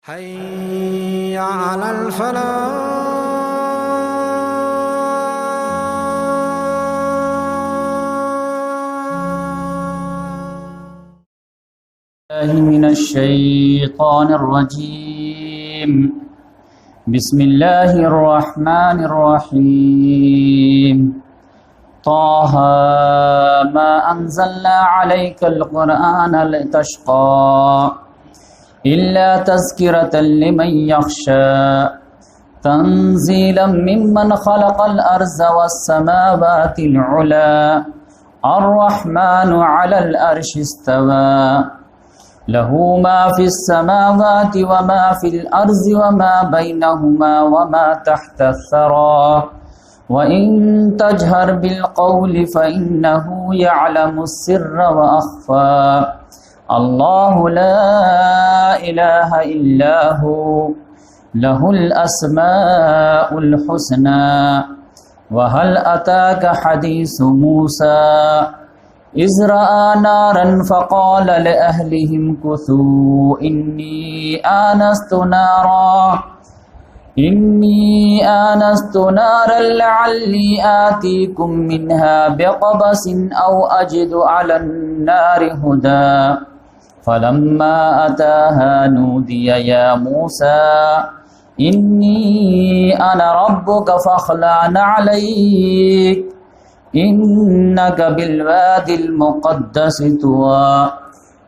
حي على الفلاح. من الشيطان الرجيم. بسم الله الرحمن الرحيم. طه ما أنزلنا عليك القرآن لتشقى إلا تذكرة لمن يخشى تنزيلا ممن خلق الأرض والسماوات العلى الرحمن على العرش استوى له ما في السماوات وما في الأرض وما بينهما وما تحت الثرى وإن تجهر بالقول فإنه يعلم السر وأخفى الله لا إله إلا هو له الأسماء الحسنى. وهل أتاك حديث موسى إذ رأى نارا فقال لأهلهم كثوا إني آنست نارا لعلي آتيكم منها بقبس أو أجد على النار هدى فلما أتاها نودي يا موسى إني أنا ربك فاخلع نعليك إنك بالوادي المقدس طوى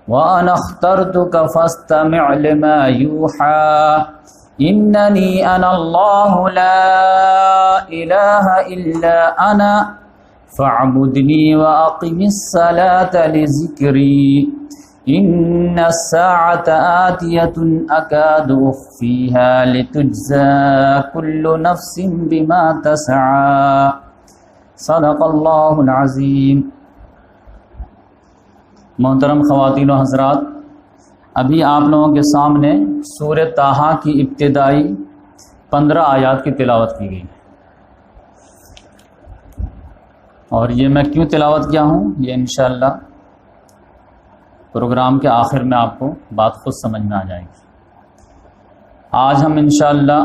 وأنا اخترتك فاستمع لما يوحى إنني أنا الله لا إله إلا أنا فاعبدني وأقم الصلاة لذكري إن الساعة آتية أكاد أخفيها لتجزى كل نفس بما تسعى. صدق اللہ العظیم. محترم خواتین و حضرات، ابھی آپ لوگوں کے سامنے سورہ طٰہٰ کی ابتدائی 15 آیات کی تلاوت کی گئی، اور یہ میں کیوں تلاوت کیا ہوں یہ انشاءاللہ پروگرام کے آخر میں آپ کو بات خود سمجھ میں آ جائے گی. آج ہم انشاءاللہ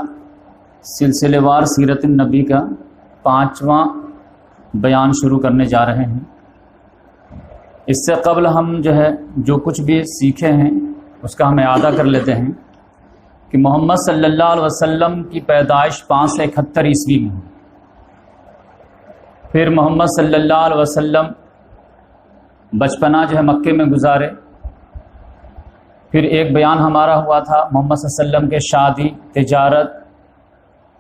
سلسلے وار سیرت النبی کا 5واں بیان شروع کرنے جا رہے ہیں. اس سے قبل ہم جو کچھ بھی سیکھے ہیں اس کا ہم اعادہ کر لیتے ہیں کہ محمد صلی اللہ علیہ وسلم کی پیدائش 571 عیسوی میں ہوئی. پھر محمد صلی اللہ علیہ وسلم بچپنا مکے میں گزارے. پھر ایک بیان ہمارا ہوا تھا محمد صلی اللہ علیہ وسلم کے شادی، تجارت،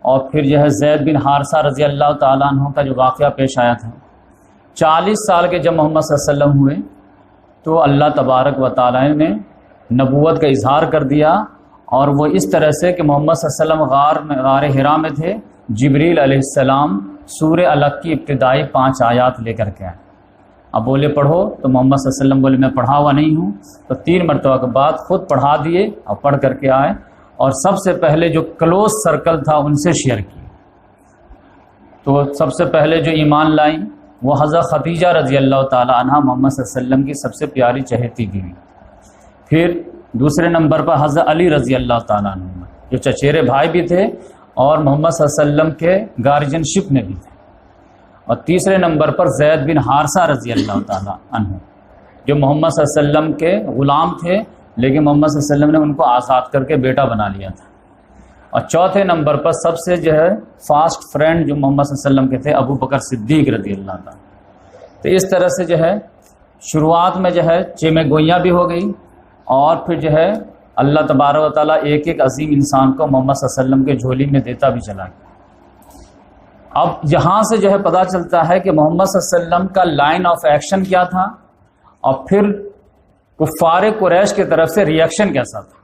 اور پھر زید بن حارثہ رضی اللہ تعالیٰ عنہ کا جو واقعہ پیش آیا تھا. 40 سال کے جب محمد صلی اللہ علیہ وسلم ہوئے تو اللہ تبارک و تعالیٰ نے نبوت کا اظہار کر دیا، اور وہ اس طرح سے کہ محمد صلی اللہ علیہ وسلم غار حرا میں تھے. جبریل علیہ السلام سورہ الگ کی ابتدائی 5 آیات لے کر کے آئے. اب بولے پڑھو تو محمد صلی اللہ علیہ وسلم بولے میں پڑھا ہوا نہیں ہوں، تو 3 مرتبہ کے بعد خود پڑھا دیے اور پڑھ کر کے آئے، اور سب سے پہلے جو کلوز سرکل تھا ان سے شیئر کی. تو سب سے پہلے جو ایمان لائیں وہ حضرت خدیجہ رضی اللہ تعالی عنہ، محمد صلی اللہ علیہ وسلم کی سب سے پیاری چہیتی بیوی. پھر دوسرے نمبر پر حضرت علی رضی اللہ تعالیٰ عنہ جو چچیرے بھائی بھی تھے اور محمد صلی اللہ علیہ وسلم کے گارجن شپ میں بھی تھے. اور تیسرے نمبر پر زید بن حارثہ رضی اللہ تعالیٰ عنہ جو محمد صلی اللہ علیہ وسلم کے غلام تھے، لیکن محمد صلی اللہ علیہ وسلم نے ان کو آزاد کر کے بیٹا بنا لیا تھا. اور چوتھے نمبر پر سب سے فاسٹ فرینڈ جو محمد صلی اللہ علیہ وسلم کے تھے ابو بکر صدیق رضی اللہ تعالیٰ. تو اس طرح سے شروعات میں چیمے گوئیاں بھی ہو گئی، اور پھر اللہ تبارک و تعالیٰ ایک ایک عظیم انسان کو محمد صلی اللہ علیہ وسلم کے جھولی میں دیتا بھی چلا گیا. اب یہاں سے پتہ چلتا ہے کہ محمد صلی اللہ علیہ وسلم کا لائن آف ایکشن کیا تھا، اور پھر کفار قریش کی طرف سے ریئیکشن کیسا تھا.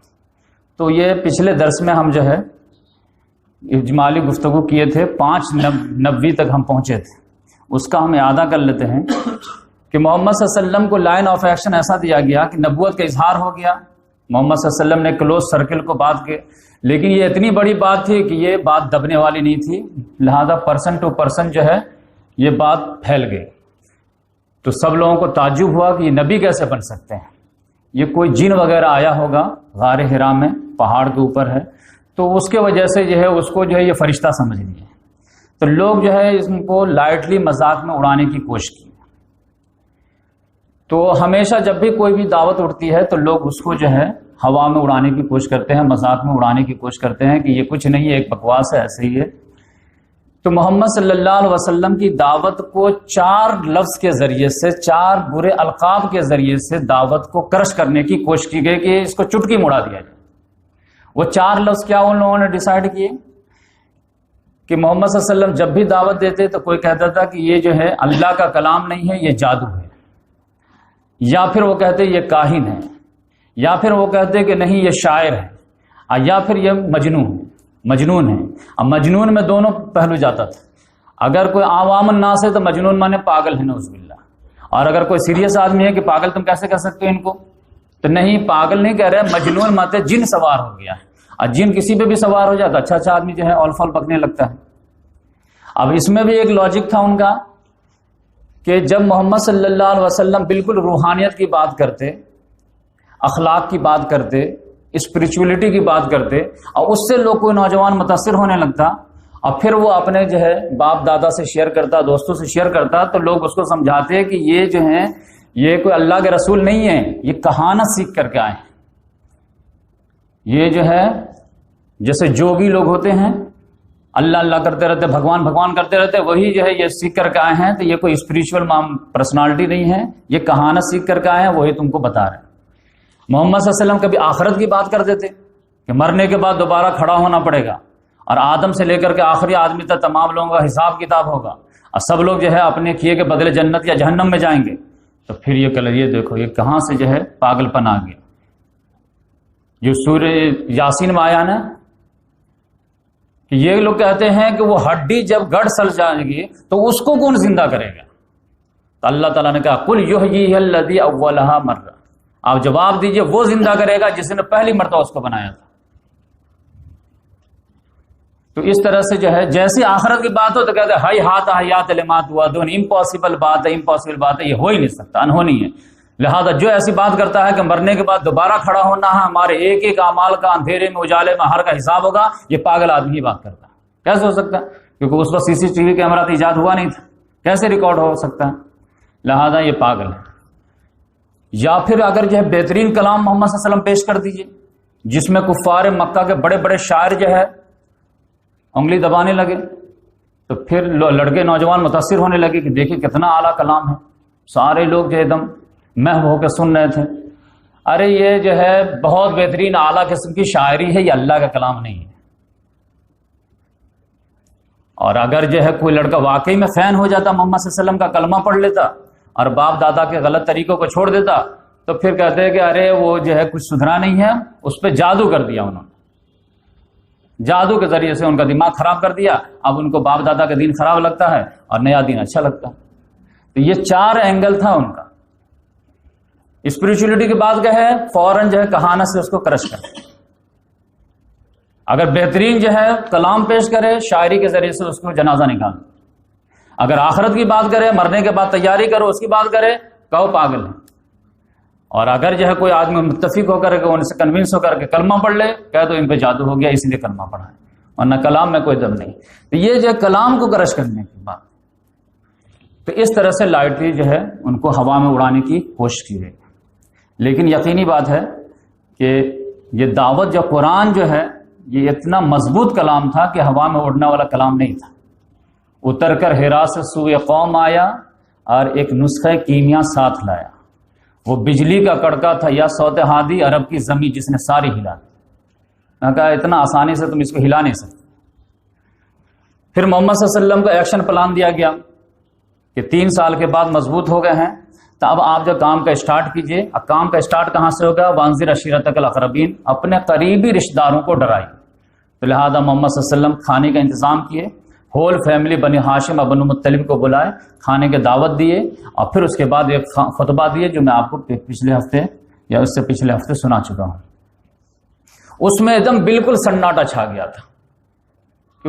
تو یہ پچھلے درس میں ہم اجمالی گفتگو کیے تھے، 5:90 تک ہم پہنچے تھے. اس کا ہم اعادہ کر لیتے ہیں کہ محمد صلی اللہ علیہ وسلم کو لائن آف ایکشن ایسا دیا گیا کہ نبوت کا اظہار ہو گیا. محمد صلی اللہ علیہ وسلم نے کلوز سرکل کو بات کے، لیکن یہ اتنی بڑی بات تھی کہ یہ بات دبنے والی نہیں تھی، لہذا پرسن ٹو پرسن یہ بات پھیل گئی. تو سب لوگوں کو تعجب ہوا کہ یہ نبی کیسے بن سکتے ہیں. یہ کوئی جن وغیرہ آیا ہوگا غار حرا میں پہاڑ کے اوپر ہے، تو اس کے وجہ سے جو ہے اس کو جو ہے یہ فرشتہ سمجھ لیے، تو لوگ جو ہے اس کو لائٹلی مذاق میں اڑانے کی کوشش کی۔ تو ہمیشہ جب بھی کوئی بھی دعوت اٹھتی ہے تو لوگ اس کو جو ہے ہوا میں اڑانے کی کوشش کرتے ہیں، مذاق میں اڑانے کی کوشش کرتے ہیں کہ یہ کچھ نہیں ہے، ایک بکواس ہے، ایسے ہی ہے۔ تو محمد صلی اللہ علیہ وسلم کی دعوت کو 4 لفظ کے ذریعے سے، 4 برے القاب کے ذریعے سے دعوت کو کرش کرنے کی کوشش کی گئی کہ اس کو چٹکی میں اڑا دیا جائے۔ وہ 4 لفظ کیا ان لوگوں نے ڈیسائیڈ کیے کہ محمد صلی اللہ علیہ وسلم جب بھی دعوت دیتے تو کوئی کہتا تھا کہ یہ جو ہے اللہ کا کلام نہیں ہے، یہ جادو ہے، یا پھر وہ کہتے یہ کاہن ہے، یا پھر وہ کہتے کہ نہیں یہ شاعر ہے، یا پھر یہ مجنون ہے۔ اب مجنون میں دونوں پہلو جاتا تھا، اگر کوئی عوام الناس ہے تو مجنون مانے پاگل ہے نعوذ باللہ، اور اگر کوئی سیریس آدمی ہے کہ پاگل تم کیسے کہہ سکتے ہو ان کو، تو نہیں، پاگل نہیں کہہ رہے، مجنون ماتے جن سوار ہو گیا ہے، اور جن کسی پہ بھی سوار ہو جاتا اچھا آدمی جو ہے اول فول پکنے لگتا ہے۔ اب اس میں بھی ایک لاجک تھا ان کا کہ جب محمد صلی اللہ علیہ وسلم بالکل روحانیت کی بات کرتے، اخلاق کی بات کرتے، اسپریچولیٹی کی بات کرتے، اور اس سے لوگ کوئی نوجوان متاثر ہونے لگتا، اور پھر وہ اپنے جو ہے باپ دادا سے شیئر کرتا، دوستوں سے شیئر کرتا، تو لوگ اس کو سمجھاتے کہ یہ جو ہیں یہ کوئی اللہ کے رسول نہیں ہے، یہ کہانت سیکھ کر کے آئے ہیں، یہ جو ہے جیسے جوگی لوگ ہوتے ہیں، اللہ اللہ کرتے رہتے، بھگوان بھگوان کرتے رہتے، وہی جو ہے یہ سیکھ کر کے آئے ہیں، تو یہ کوئی اسپریچول پرسنالٹی نہیں ہے، یہ کہانت سیکھ کر کے آئے ہیں، وہی تم کو بتا رہے ہیں۔ محمد صلی اللہ علیہ وسلم کبھی آخرت کی بات کر دیتے کہ مرنے کے بعد دوبارہ کھڑا ہونا پڑے گا، اور آدم سے لے کر کے آخری آدمی تک تمام لوگوں کا حساب کتاب ہوگا، اور سب لوگ جو ہے اپنے کیے کے بدلے جنت یا جہنم میں جائیں گے، تو پھر یہ دیکھو یہ کہاں سے جو ہے پاگل پن آ گیا۔ جو سورہ یاسین میں آیا نا کہ یہ لوگ کہتے ہیں کہ وہ ہڈی جب گڑ سل جائے گی تو اس کو کون زندہ کرے گا، تو اللہ تعالیٰ نے کہا قل یحییہ الذی اولھا مرہ، آپ جواب دیجئے وہ زندہ کرے گا جس نے پہلی مرتبہ اس کو بنایا تھا۔ تو اس طرح سے جو ہے جیسی آخرت کی بات ہو تو کہتے ہیں ہائی ہاتھ حیات لما توعدون، امپاسبل بات ہے، امپاسبل بات ہے، یہ ہو ہی نہیں سکتا، انہونی ہے۔ لہذا جو ایسی بات کرتا ہے کہ مرنے کے بعد دوبارہ کھڑا ہونا ہے، ہمارے ایک ایک اعمال کا اندھیرے میں اجالے میں ہر کا حساب ہوگا، یہ پاگل آدمی ہی بات کرتا ہے۔ کیسے ہو سکتا ہے؟ کیونکہ اس وقت CCTV کیمرہ تو ایجاد ہوا نہیں تھا، کیسے ریکارڈ ہو سکتا ہے؟ لہذا یہ پاگل ہے۔ یا پھر اگر جو ہے بہترین کلام محمد صلی اللہ علیہ وسلم پیش کر دیجئے جس میں کفار مکہ کے بڑے بڑے شاعر جو ہے انگلی دبانے لگے، تو پھر لڑکے نوجوان متاثر ہونے لگے کہ دیکھیں کتنا اعلیٰ کلام ہے، سارے لوگ جو ہے دم محو ہو کے سن رہے تھے، ارے یہ جو ہے بہت بہترین اعلیٰ قسم کی شاعری ہے، یہ اللہ کا کلام نہیں ہے۔ اور اگر جو ہے کوئی لڑکا واقعی میں فین ہو جاتا، محمد صلی اللہ علیہ وسلم کا کلمہ پڑھ لیتا اور باپ دادا کے غلط طریقوں کو چھوڑ دیتا، تو پھر کہتے ہیں کہ ارے وہ جو ہے کچھ سدھرا نہیں ہے، اس پہ جادو کر دیا انہوں نے، جادو کے ذریعے سے ان کا دماغ خراب کر دیا، اب ان کو باپ دادا کا دین خراب لگتا ہے اور نیا دین اچھا لگتا ہے۔ تو یہ 4 اینگل تھا ان کا۔ اسپریچولیٹی کی بات کہے فوراً جو ہے کہانت سے اس کو کرش کرے، اگر بہترین جو ہے کلام پیش کرے شاعری کے ذریعے سے اس کو جنازہ نکال، اگر آخرت کی بات کرے مرنے کے بعد تیاری کرو اس کی بات کرے کہو پاگل ہے، اور اگر جو ہے کوئی آدمی متفق ہو کر کے ان سے کنونس ہو کر کے کلمہ پڑھ لے کہہ دو ان پہ جادو ہو گیا اس لیے کلمہ پڑھا ہے، ورنہ کلام میں کوئی دم نہیں۔ تو یہ جو ہے کلام کو کرش کرنے کی بات، تو اس طرح سے لائٹلی جو ہے ان کو ہوا میں اڑانے کی کوشش کی گئی۔ لیکن یقینی بات ہے کہ یہ دعوت جو قرآن جو ہے یہ اتنا مضبوط کلام تھا کہ ہوا میں اڑنے والا کلام نہیں تھا۔ اتر کر حرا سے سوئے قوم آیا اور ایک نسخہ کیمیا ساتھ لایا، وہ بجلی کا کڑکا تھا یا صوت ہادی عرب کی زمین جس نے ساری ہلا دی۔ میں کہا اتنا آسانی سے تم اس کو ہلا نہیں سکتے۔ پھر محمد صلی اللہ علیہ وسلم کا ایکشن پلان دیا گیا کہ 3 سال کے بعد مضبوط ہو گئے ہیں تو اب آپ جو کام کا اسٹارٹ کیجئے۔ اب کام کا اسٹارٹ کہاں سے ہوگا؟ وانذر عشیرتک الاقربین، اپنے قریبی رشتہ داروں کو ڈرائیے۔ تو لہٰذا محمد صلی اللہ علیہ وسلم کھانے کا انتظام کیے، ہول فیملی بنی ہاشم اور بنو مطلب کو بلائے، کھانے کے دعوت دیے، اور پھر اس کے بعد ایک خطبہ دیے جو میں آپ کو پچھلے ہفتے یا اس سے پچھلے ہفتے سنا چکا ہوں۔ اس میں ایک دم بالکل سناٹا چھا گیا تھا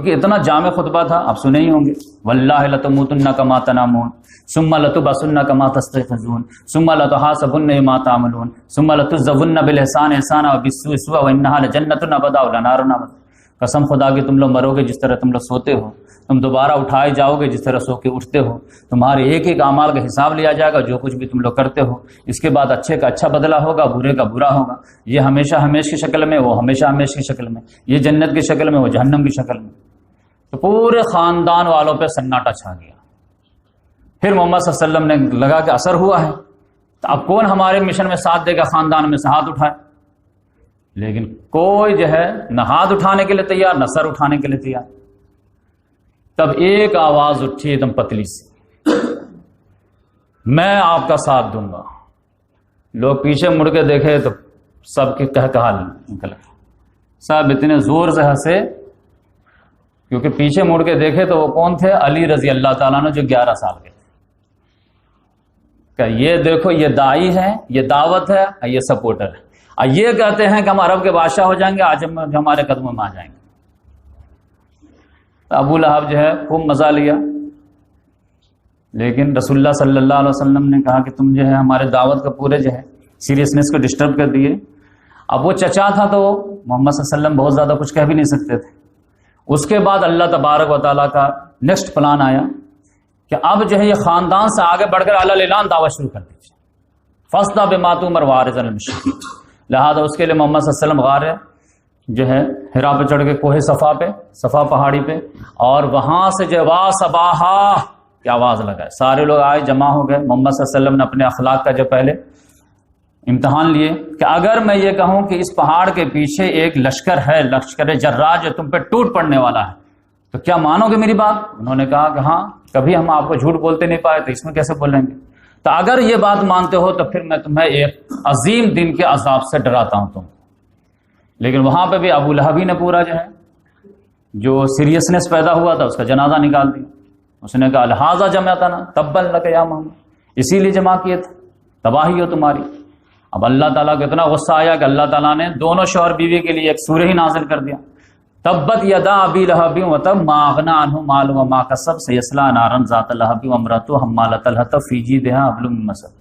کیونکہ اتنا جامع خطبہ تھا، آپ سنے ہی ہوں گے، واللہ لتموتن کما تنامون ثم لتبعثن کما تستيقظون ثم لتحاسبن بما تعملون ثم لتجزون بالاحسان احسانا وبالسوء سوءا وانها لجنۃ ابدا ونار ابدا۔ قسم خدا کی تم لوگ مرو گے جس طرح تم لوگ سوتے ہو، تم دوبارہ اٹھائے جاؤ گے جس طرح سو کے اٹھتے ہو، تمہارے ایک ایک اعمال کا حساب لیا جائے گا جو کچھ بھی تم لوگ کرتے ہو، اس کے بعد اچھے کا اچھا بدلہ ہوگا، برے کا برا ہوگا، یہ ہمیشہ ہمیش کی شکل میں، وہ ہمیشہ ہمیش کی شکل میں، یہ جنت کی شکل میں، وہ جہنم کی شکل میں۔ تو پورے خاندان والوں پہ سناٹا چھا گیا۔ پھر محمد صلی اللہ علیہ وسلم نے لگا کہ اثر ہوا ہے، تو اب کون ہمارے مشن میں ساتھ دے گا، خاندان میں سے ہاتھ اٹھائے، لیکن کوئی جو ہے نہ ہاتھ اٹھانے کے لیے تیار نہ سر اٹھانے کے لیے تیار۔ تب ایک آواز اٹھی ایک دم پتلی سی، میں آپ کا ساتھ دوں گا۔ لوگ پیچھے مڑ کے دیکھے تو سب کے کہا نکل، سب اتنے زور سے ہنسے، کیونکہ پیچھے مڑ کے دیکھے تو وہ کون تھے؟ علی رضی اللہ تعالیٰ نے، جو 11 سال کے تھے۔ کہ یہ دیکھو یہ داعی ہے، یہ دعوت ہے، یہ سپورٹر ہے، اور یہ کہتے ہیں کہ ہم عرب کے بادشاہ ہو جائیں گے، آج ہم ہمارے قدموں میں آ جائیں گے۔ ابو لہب جو ہے خوب مزہ لیا، لیکن رسول اللہ صلی اللہ علیہ وسلم نے کہا کہ تم جو ہے ہمارے دعوت کا پورے جو ہے سیریسنس کو ڈسٹرب کر دیے۔ اب وہ چچا تھا تو محمد صلی اللہ علیہ وسلم بہت زیادہ کچھ کہہ بھی نہیں سکتے تھے۔ اس کے بعد اللہ تبارک و تعالیٰ کا نیکسٹ پلان آیا کہ اب جو ہے یہ خاندان سے آگے بڑھ کر اعلیٰ اعلان دعوت شروع کر دیجیے، فاصدع بما تؤمر واعرض عن المشرکین۔ لہٰذا اس کے لیے محمد صلی اللہ علیہ وسلم غار جو ہے حرا پہ چڑھ کے کوہ صفا پہاڑی پہ، اور وہاں سے جو وا صباحا کی آواز لگائے، سارے لوگ آئے جمع ہو گئے۔ محمد صلی اللہ علیہ وسلم نے اپنے اخلاق کا جو پہلے امتحان لیے کہ اگر میں یہ کہوں کہ اس پہاڑ کے پیچھے ایک لشکر ہے، لشکر جرار جو تم پہ ٹوٹ پڑنے والا ہے، تو کیا مانو گے میری بات؟ انہوں نے کہا کہ ہاں، کبھی ہم آپ کو جھوٹ بولتے نہیں پائے تو اس میں کیسے بولیں گے؟ تو اگر یہ بات مانتے ہو تو پھر میں تمہیں ایک عظیم دن کے عذاب سے ڈراتا ہوں تم۔ لیکن وہاں پہ بھی ابو لہب نے پورا جو ہے جو سیریسنس پیدا ہوا تھا اس کا جنازہ نکال دیا۔ اس نے کہا لہٰذا جمعتنا تبا لک یا محمد، اسی لیے جمع کیے تھے، تباہی ہو تمہاری۔ اب اللہ تعالیٰ کو اتنا غصہ آیا کہ اللہ تعالیٰ نے دونوں شوہر بیوی کے لیے ایک سورہ ہی نازل کر دیا، تبت یدا ابی لہب وتب ما اغنی عنہ مالہ وما کسب سیصلی نارا ذات لہب وامرأتہ حمالۃ الحطب فی جیدہا حبل من مسد۔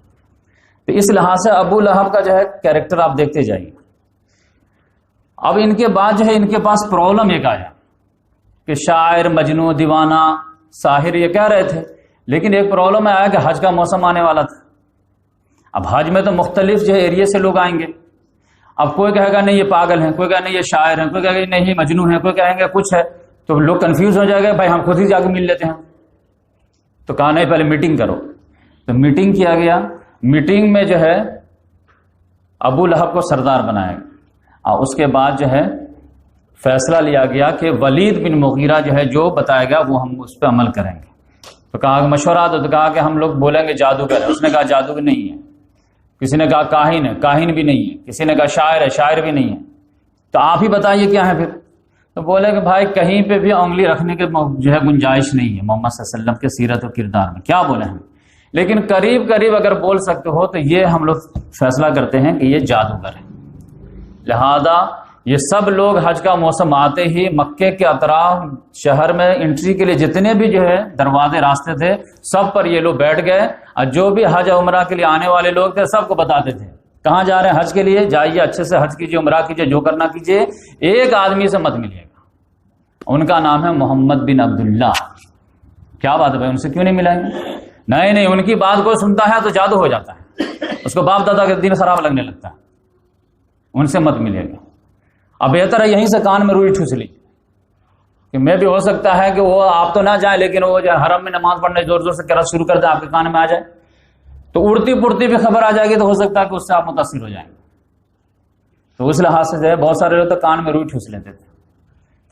تو اس لحاظ سے ابو لہب کا جو ہے کیریکٹر آپ دیکھتے جائیے۔ اب ان کے بعد جو ہے ان کے پاس پرابلم ایک آیا کہ شاعر، مجنوں، دیوانہ، ساحر یہ کہہ رہے تھے، لیکن ایک پرابلم آیا کہ حج کا موسم آنے والا تھا۔ اب حج میں تو مختلف جو ہے ایریے سے لوگ آئیں گے۔ اب کوئی کہے گا نہیں یہ پاگل ہیں، کوئی کہے نہیں یہ شاعر ہیں، کوئی کہے گا نہیں یہ مجنون ہیں، کوئی کہیں گے کچھ ہے، تو لوگ کنفیوز ہو جائے گا، بھائی ہم خود ہی جا کے مل لیتے ہیں۔ تو کہا نہیں پہلے میٹنگ کرو، تو میٹنگ کیا گیا۔ میٹنگ میں جو ہے ابو لہب کو سردار بنایا گیا، اور اس کے بعد جو ہے فیصلہ لیا گیا کہ ولید بن مغیرہ جو ہے جو بتائے گا وہ ہم اس پہ عمل کریں گے۔ تو کہا کہ مشورہ دو، تو کہا کہ ہم لوگ بولیں گے جادوگر ہے۔ اس نے کہا جادوگر نہیں ہے۔ کسی نے کہا کاہن ہے، کاہن بھی نہیں ہے۔ کسی نے کہا شاعر ہے، شاعر بھی نہیں ہے۔ تو آپ ہی بتائیے کیا ہے پھر؟ تو بولے کہ بھائی کہیں پہ بھی انگلی رکھنے کے جو ہے گنجائش نہیں ہے محمد صلی اللہ علیہ وسلم کے سیرت و کردار میں، کیا بولے ہم، لیکن قریب قریب اگر بول سکتے ہو تو یہ ہم لوگ فیصلہ کرتے ہیں کہ یہ جادوگر ہے۔ لہذا یہ سب لوگ حج کا موسم آتے ہی مکے کے اطراف شہر میں انٹری کے لیے جتنے بھی جو ہے دروازے راستے تھے سب پر یہ لوگ بیٹھ گئے، اور جو بھی حج عمرہ کے لیے آنے والے لوگ تھے سب کو بتاتے تھے کہاں جا رہے ہیں حج کے لیے، جائیے اچھے سے حج کیجیے، عمرہ کیجیے، جو کرنا کیجیے، ایک آدمی سے مت ملیے گا، ان کا نام ہے محمد بن عبداللہ۔ کیا بات ہے بھائی، ان سے کیوں نہیں ملائیں گے؟ نہیں، ان کی بات کوئی سنتا ہے تو جادو ہو جاتا ہے، اس کو باپ دادا کے دین خراب لگنے لگتا ہے، ان سے مت ملے گا۔ اب بہتر ہے یہیں سے کان میں روئی ٹھوس لی، کہ میں بھی ہو سکتا ہے کہ وہ آپ تو نہ جائیں لیکن وہ جو حرم میں نماز پڑھنے زور زور سے قرأت شروع کر دیں، آپ کے کان میں آ جائے تو اڑتی پڑتی بھی خبر آ جائے گی، تو ہو سکتا ہے کہ اس سے آپ متاثر ہو جائیں گے۔ تو اس لحاظ سے جو ہے بہت سارے لوگ تو کان میں روئی ٹھوس لیتے تھے۔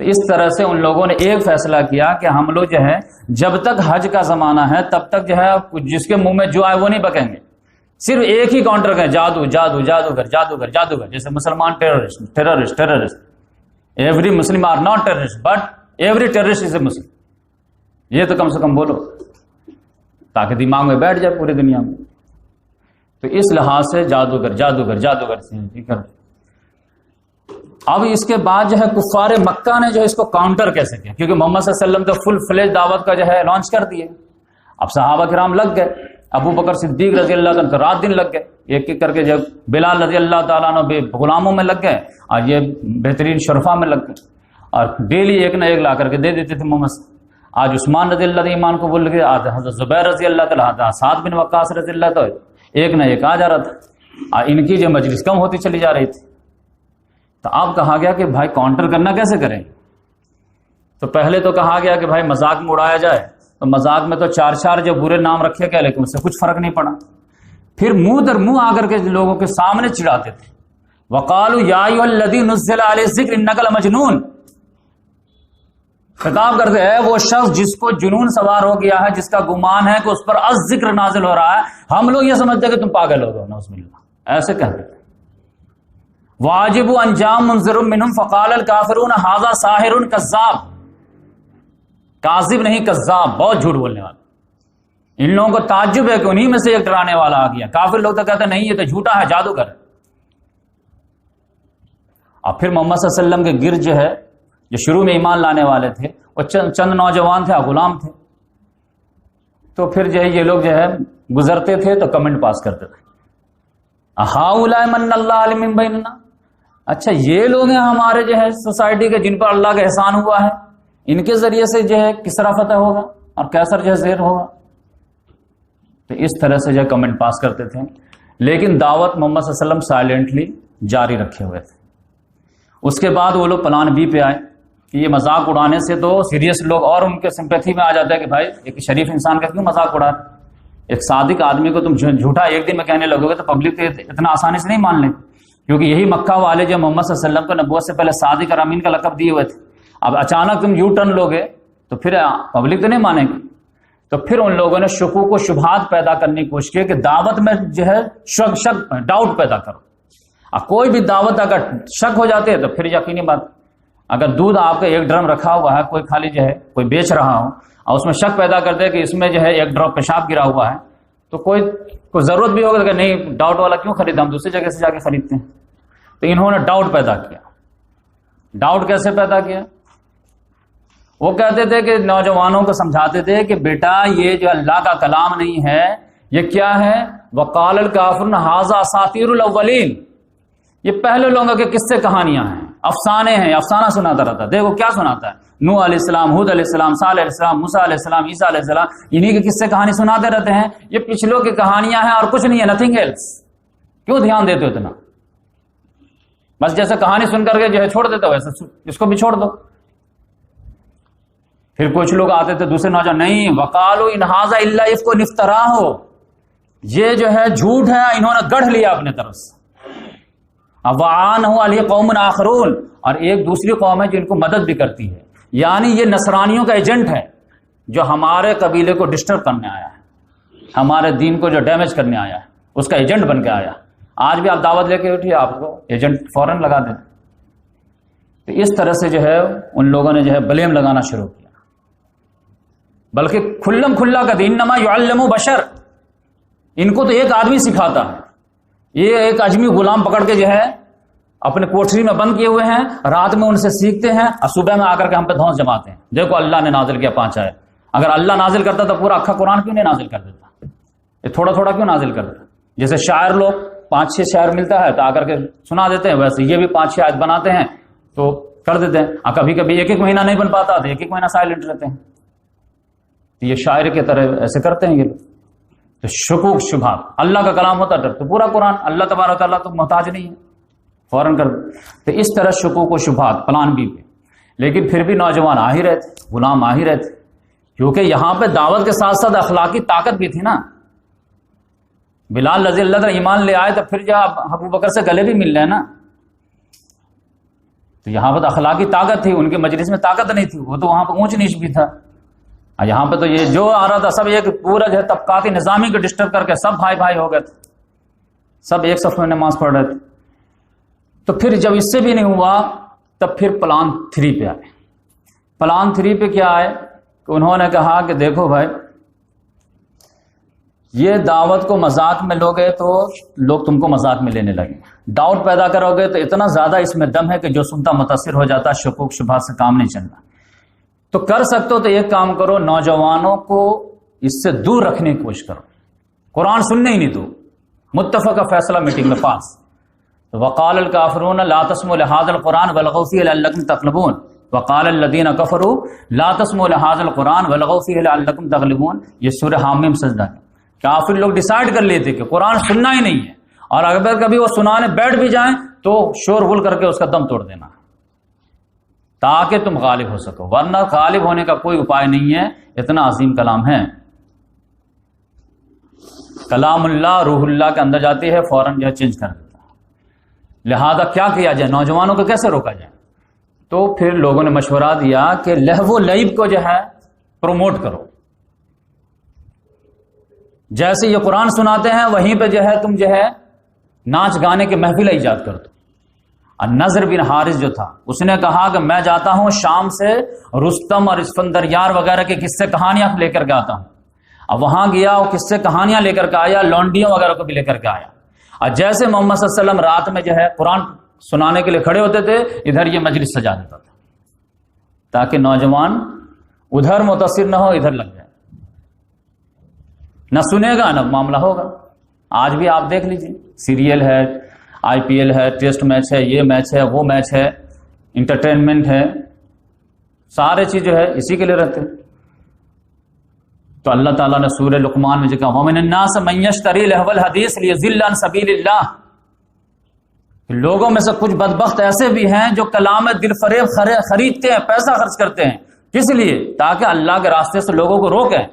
تو اس طرح سے ان لوگوں نے ایک فیصلہ کیا کہ ہم لوگ جو ہے جب تک حج کا زمانہ ہے تب تک جو ہے جس کے منہ میں جو آئے وہ نہیں بکیں گے، صرف ایک ہی کاؤنٹر کریں، جادو جادو جادوگر جادوگر جادوگر، جیسے مسلمان terrorist terrorist terrorist, every Muslim are not terrorist but every terrorist is a Muslim, یہ تو کم سے کم بولو تاکہ دماغ میں بیٹھ جائے پوری دنیا میں۔ تو اس لحاظ سے جادوگر جادوگر جادوگر سے ٹھیک ہے۔ اب اس کے بعد جو ہے کفار مکہ نے جو ہے اس کو کاؤنٹر کیسے کیا، کیونکہ محمد صلی اللہ علیہ وسلم تو فل فلیج دعوت کا جو ہے لانچ کر دیے. اب صحابہ کرام لگ گئے، ابو بکر صدیق رضی اللہ عنہ رات دن لگ گئے، ایک ایک کر کے جب بلال رضی اللہ تعالیٰ عنہ غلاموں میں لگ گئے، اور یہ بہترین شرفا میں لگ گئے، اور ڈیلی ایک نہ ایک لا کر کے دے دیتے تھے محمد. آج عثمان رضی اللہ ایمان کو بول گئے، آج حضرت زبیر رضی اللہ تعالیٰ، سعد بن وقاص رضی اللہ تعالیٰ، ایک نہ ایک آ جا رہا تھا، اور ان کی جو مجلس کم ہوتی چلی جا رہی تھی. تو اب کہا گیا کہ بھائی کاؤنٹر کرنا کیسے کریں. تو پہلے تو کہا گیا کہ بھائی مذاق میں اڑایا جائے، تو مذاق میں تو چار چار جو برے نام رکھے گئے، لیکن اس سے کچھ فرق نہیں پڑا. پھر منہ در منہ آ کر کے لوگوں کے سامنے چڑھاتے تھے. وقالوا یا ایھا الذی نزل علیہ الذکر انک لمجنون. خطاب کرتے ہیں وہ شخص جس کو جنون سوار ہو گیا ہے، جس کا گمان ہے کہ اس پر ذکر نازل ہو رہا ہے، ہم لوگ یہ سمجھتے ہیں کہ تم پاگل ہو گئے. نعوذ باللہ، ایسے کہتے تھے. واجب انجام منذر منہم فقال الکافرون ھذا ساحر کذاب. کاذب نہیں، کذاب، بہت جھوٹ بولنے والا. ان لوگوں کو تعجب ہے کہ انہی میں سے ایک ڈرانے والا آ گیا. کافر لوگ تو کہتے ہیں نہیں یہ تو جھوٹا ہے، جادوگر. اور پھر محمد صلی اللہ علیہ وسلم کے گرد جو ہے، جو شروع میں ایمان لانے والے تھے، وہ چند نوجوان تھے، غلام تھے. تو پھر جو ہے یہ لوگ جو ہے گزرتے تھے تو کمنٹ پاس کرتے تھے، ہؤلاء من اللہ علیہم من بیننا. اچھا یہ لوگ ہیں ہمارے جو ہے سوسائٹی کے جن پر اللہ کا احسان ہوا ہے، ان کے ذریعے سے جو ہے کسرا فتح ہوگا اور کیسر جو ہے زیر ہوگا. تو اس طرح سے جو ہے کمنٹ پاس کرتے تھے. لیکن دعوت محمد صلی اللہ علیہ وسلم سائلنٹلی جاری رکھے ہوئے تھے. اس کے بعد وہ لوگ پلان بی پہ آئے کہ یہ مذاق اڑانے سے تو سیریس لوگ اور ان کے سمپیتھی میں آ جاتا ہے کہ بھائی ایک شریف انسان کا کیوں مذاق اڑا، ایک صادق آدمی کو تم جھوٹا ایک دن میں کہنے لگو گے تو پبلک اتنا آسانی سے نہیں مان لے. کیونکہ یہی مکہ والے جو محمد صلی اللہ علیہ وسلم کو نبوت سے پہلے صادق اور امین کا لقب دیے ہوئے تھے، اب اچانک تم یو ٹرن لوگے تو پھر پبلک تو نہیں مانے گی. تو پھر ان لوگوں نے شکوک و شبہات پیدا کرنے کی کوشش کی کہ دعوت میں جو ہے شک ڈاؤٹ پیدا کرو. اب کوئی بھی دعوت اگر شک ہو جاتے ہے تو پھر یقینی بات، اگر دودھ آپ کا ایک ڈرم رکھا ہوا ہے، کوئی خالی جو ہے کوئی بیچ رہا ہو اور اس میں شک پیدا کرتے ہیں کہ اس میں جو ہے ایک ڈراپ پیشاب گرا ہوا ہے، تو کوئی ضرورت بھی ہوگا کہ نہیں ڈاؤٹ والا کیوں خریدا، ہم دوسری جگہ سے جا کے خریدتے ہیں. تو انہوں نے ڈاؤٹ پیدا کیا. ڈاؤٹ کیسے پیدا کیا؟ وہ کہتے تھے کہ نوجوانوں کو سمجھاتے تھے کہ بیٹا یہ جو اللہ کا کلام نہیں ہے، یہ کیا ہے؟ وقال الکافرون ھذا اساطیر الاولین. یہ پہلے لوگوں کے قصے کہانیاں ہیں، افسانے ہیں، افسانہ سناتا رہتا. دیکھو کیا سناتا ہے، نوح علیہ السلام، ہود علیہ السلام، صالح علیہ السلام، موسیٰ علیہ السلام، عیسیٰ علیہ السلام، انہی کے قصے کہانی سناتے رہتے ہیں. یہ پچھلوں کی کہانیاں ہیں اور کچھ نہیں ہے، نتھنگ ایلس. کیوں دھیان دیتے ہو اتنا؟ بس جیسے کہانی سن کر کے جو ہے چھوڑ دیتے ہو، ویسے اس کو بھی چھوڑ دو. پھر کچھ لوگ آتے تھے دوسرے نوجوان، نہیں وقالوا ان ھذا الا افک افتراہ، یہ جو ہے جھوٹ ہے، انہوں نے گڑھ لیا اپنے طرف سے. وعانہ علیہ قوم آخرون، اور ایک دوسری قوم ہے جو ان کو مدد بھی کرتی ہے. یعنی یہ نصرانیوں کا ایجنٹ ہے جو ہمارے قبیلے کو ڈسٹرب کرنے آیا ہے، ہمارے دین کو جو ڈیمیج کرنے آیا ہے اس کا ایجنٹ بن کے آیا. آج بھی آپ دعوت لے کے اٹھیے، آپ کو ایجنٹ فوراً لگا دیں. تو اس طرح سے جو ہے ان لوگوں نے جو ہے بلیم لگانا شروع کیا. بلکہ کھلم کھلا کا دین انما یعلم بشر، ان کو تو ایک آدمی سکھاتا ہے. یہ ایک اجمی غلام پکڑ کے جو ہے اپنے کوٹری میں بند کیے ہوئے ہیں، رات میں ان سے سیکھتے ہیں اور صبح میں آ کر کے ہم پہ دھونس جماتے ہیں. دیکھو اللہ نے نازل کیا 5 آیت. اگر اللہ نازل کرتا تو پورا اکھا قرآن کیوں نہیں نازل کر دیتا؟ یہ تھوڑا تھوڑا کیوں نازل کرتا؟ جیسے شاعر لوگ 5-6 شعر ملتا ہے تو آ کر کے سنا دیتے ہیں، ویسے یہ بھی 5-6 آیت بناتے ہیں تو کر دیتے ہیں. اور کبھی کبھی 1-1 مہینہ نہیں بن پاتا تو 1-1 مہینہ سائلنٹ رہتے ہیں. تو یہ شاعر کی طرح ایسے کرتے ہیں یہ لوگ. تو شکوک شبہات، اللہ کا کلام ہوتا تو پورا قرآن، اللہ تبارک تعالیٰ تو محتاج نہیں ہے، فوراً کر دے. تو اس طرح شکوک و شبہات پلان بی پہ. لیکن پھر بھی نوجوان آ ہی رہے تھے، غلام آ ہی رہے تھے، کیونکہ یہاں پہ دعوت کے ساتھ ساتھ اخلاقی طاقت بھی تھی نا. بلال رضی اللہ عنہ ایمان لے آئے تو پھر جب ابو بکر سے گلے بھی مل رہے ہیں نا، تو یہاں پہ تو اخلاقی طاقت تھی. ان کے مجلس میں طاقت نہیں تھی، وہ تو وہاں پہ اونچ نیچ بھی تھا. یہاں پہ تو یہ جو آ رہا تھا سب ایک پورا جو ہے طبقاتی نظامی کو ڈسٹرب کر کے سب بھائی بھائی ہو گئے تھے، سب ایک صف میں نماز پڑھ رہے تھے. تو پھر جب اس سے بھی نہیں ہوا تب پھر پلان 3 پہ آئے. پلان 3 پہ کیا آئے کہ انہوں نے کہا کہ دیکھو بھائی یہ دعوت کو مذاق میں لوگے تو لوگ تم کو مذاق میں لینے لگیں، ڈاؤٹ پیدا کرو گے تو اتنا زیادہ اس میں دم ہے کہ جو سنتا متاثر ہو جاتا، شکوک شبہات سے کام نہیں چلنا۔ تو کر سکتے ہو تو ایک کام کرو، نوجوانوں کو اس سے دور رکھنے کی کوشش کرو، قرآن سننے ہی نہیں دو۔ متفقہ فیصلہ میٹنگ میں پاس، وقال الکافرون لا تسمعوا لهذا القرآن والغوا فیہ لعلکم تغلبون، وقال الذین کفروا لا تسمعوا لهذا القرآن والغوا فیہ لعلکم تغلبون۔ یہ سورہ حامیم سجدہ ہے۔ کافر لوگ ڈیسائیڈ کر لیتے کہ قرآن سننا ہی نہیں ہے، اور اگر کبھی وہ سنانے بیٹھ بھی جائیں تو شور غل کر کے اس کا دم توڑ دینا تاکہ تم غالب ہو سکو، ورنہ غالب ہونے کا کوئی اپائے نہیں ہے۔ اتنا عظیم کلام ہے، کلام اللہ روح اللہ کے اندر جاتی ہے، فوراً جو ہے چینج کر دیتا ہے۔ لہذا کیا کیا جائے، نوجوانوں کو کیسے روکا جائے؟ تو پھر لوگوں نے مشورہ دیا کہ لہو و لعب کو جو ہے پروموٹ کرو۔ جیسے یہ قرآن سناتے ہیں وہیں پہ جو ہے تم جو ہے ناچ گانے کے محفل ایجاد کر دو۔ النضر بن حارث جو تھا اس نے کہا کہ میں جاتا ہوں شام سے رستم اور اسفندیار وغیرہ کے قصے کہانیاں لے کر کے آتا ہوں۔ اب وہاں گیا وہ قصے کہانیاں لے کر کے آیا، لونڈیوں وغیرہ کو بھی لے کر کے آیا، اور جیسے محمد صلی اللہ علیہ وسلم رات میں جو ہے قرآن سنانے کے لیے کھڑے ہوتے تھے، ادھر یہ مجلس سجا دیتا تھا تاکہ نوجوان ادھر متاثر نہ ہو، ادھر لگ جائے، نہ سنے گا نہ معاملہ ہوگا۔ آج بھی آپ دیکھ لیجیے، سیریل ہے، آئی پی ایل ہے، ٹیسٹ میچ ہے، یہ میچ ہے، وہ میچ ہے، انٹرٹینمنٹ ہے، سارے چیز جو ہے اسی کے لیے رہتے ہیں۔ تو اللہ تعالیٰ نے سورہ لقمان میں جو کہا وَمِنَ النَّاسِ مَن يَشْتَرِي لَهْوَ الْحَدِيثِ لِيُضِلَّ عَن سَبِيلِ اللَّهِ۔ لوگوں میں سے کچھ بدبخت ایسے بھی ہیں جو کلام دل فریب خریدتے ہیں، پیسہ خرچ کرتے ہیں، کس لیے؟ تاکہ اللہ کے راستے سے لوگوں کو روکیں،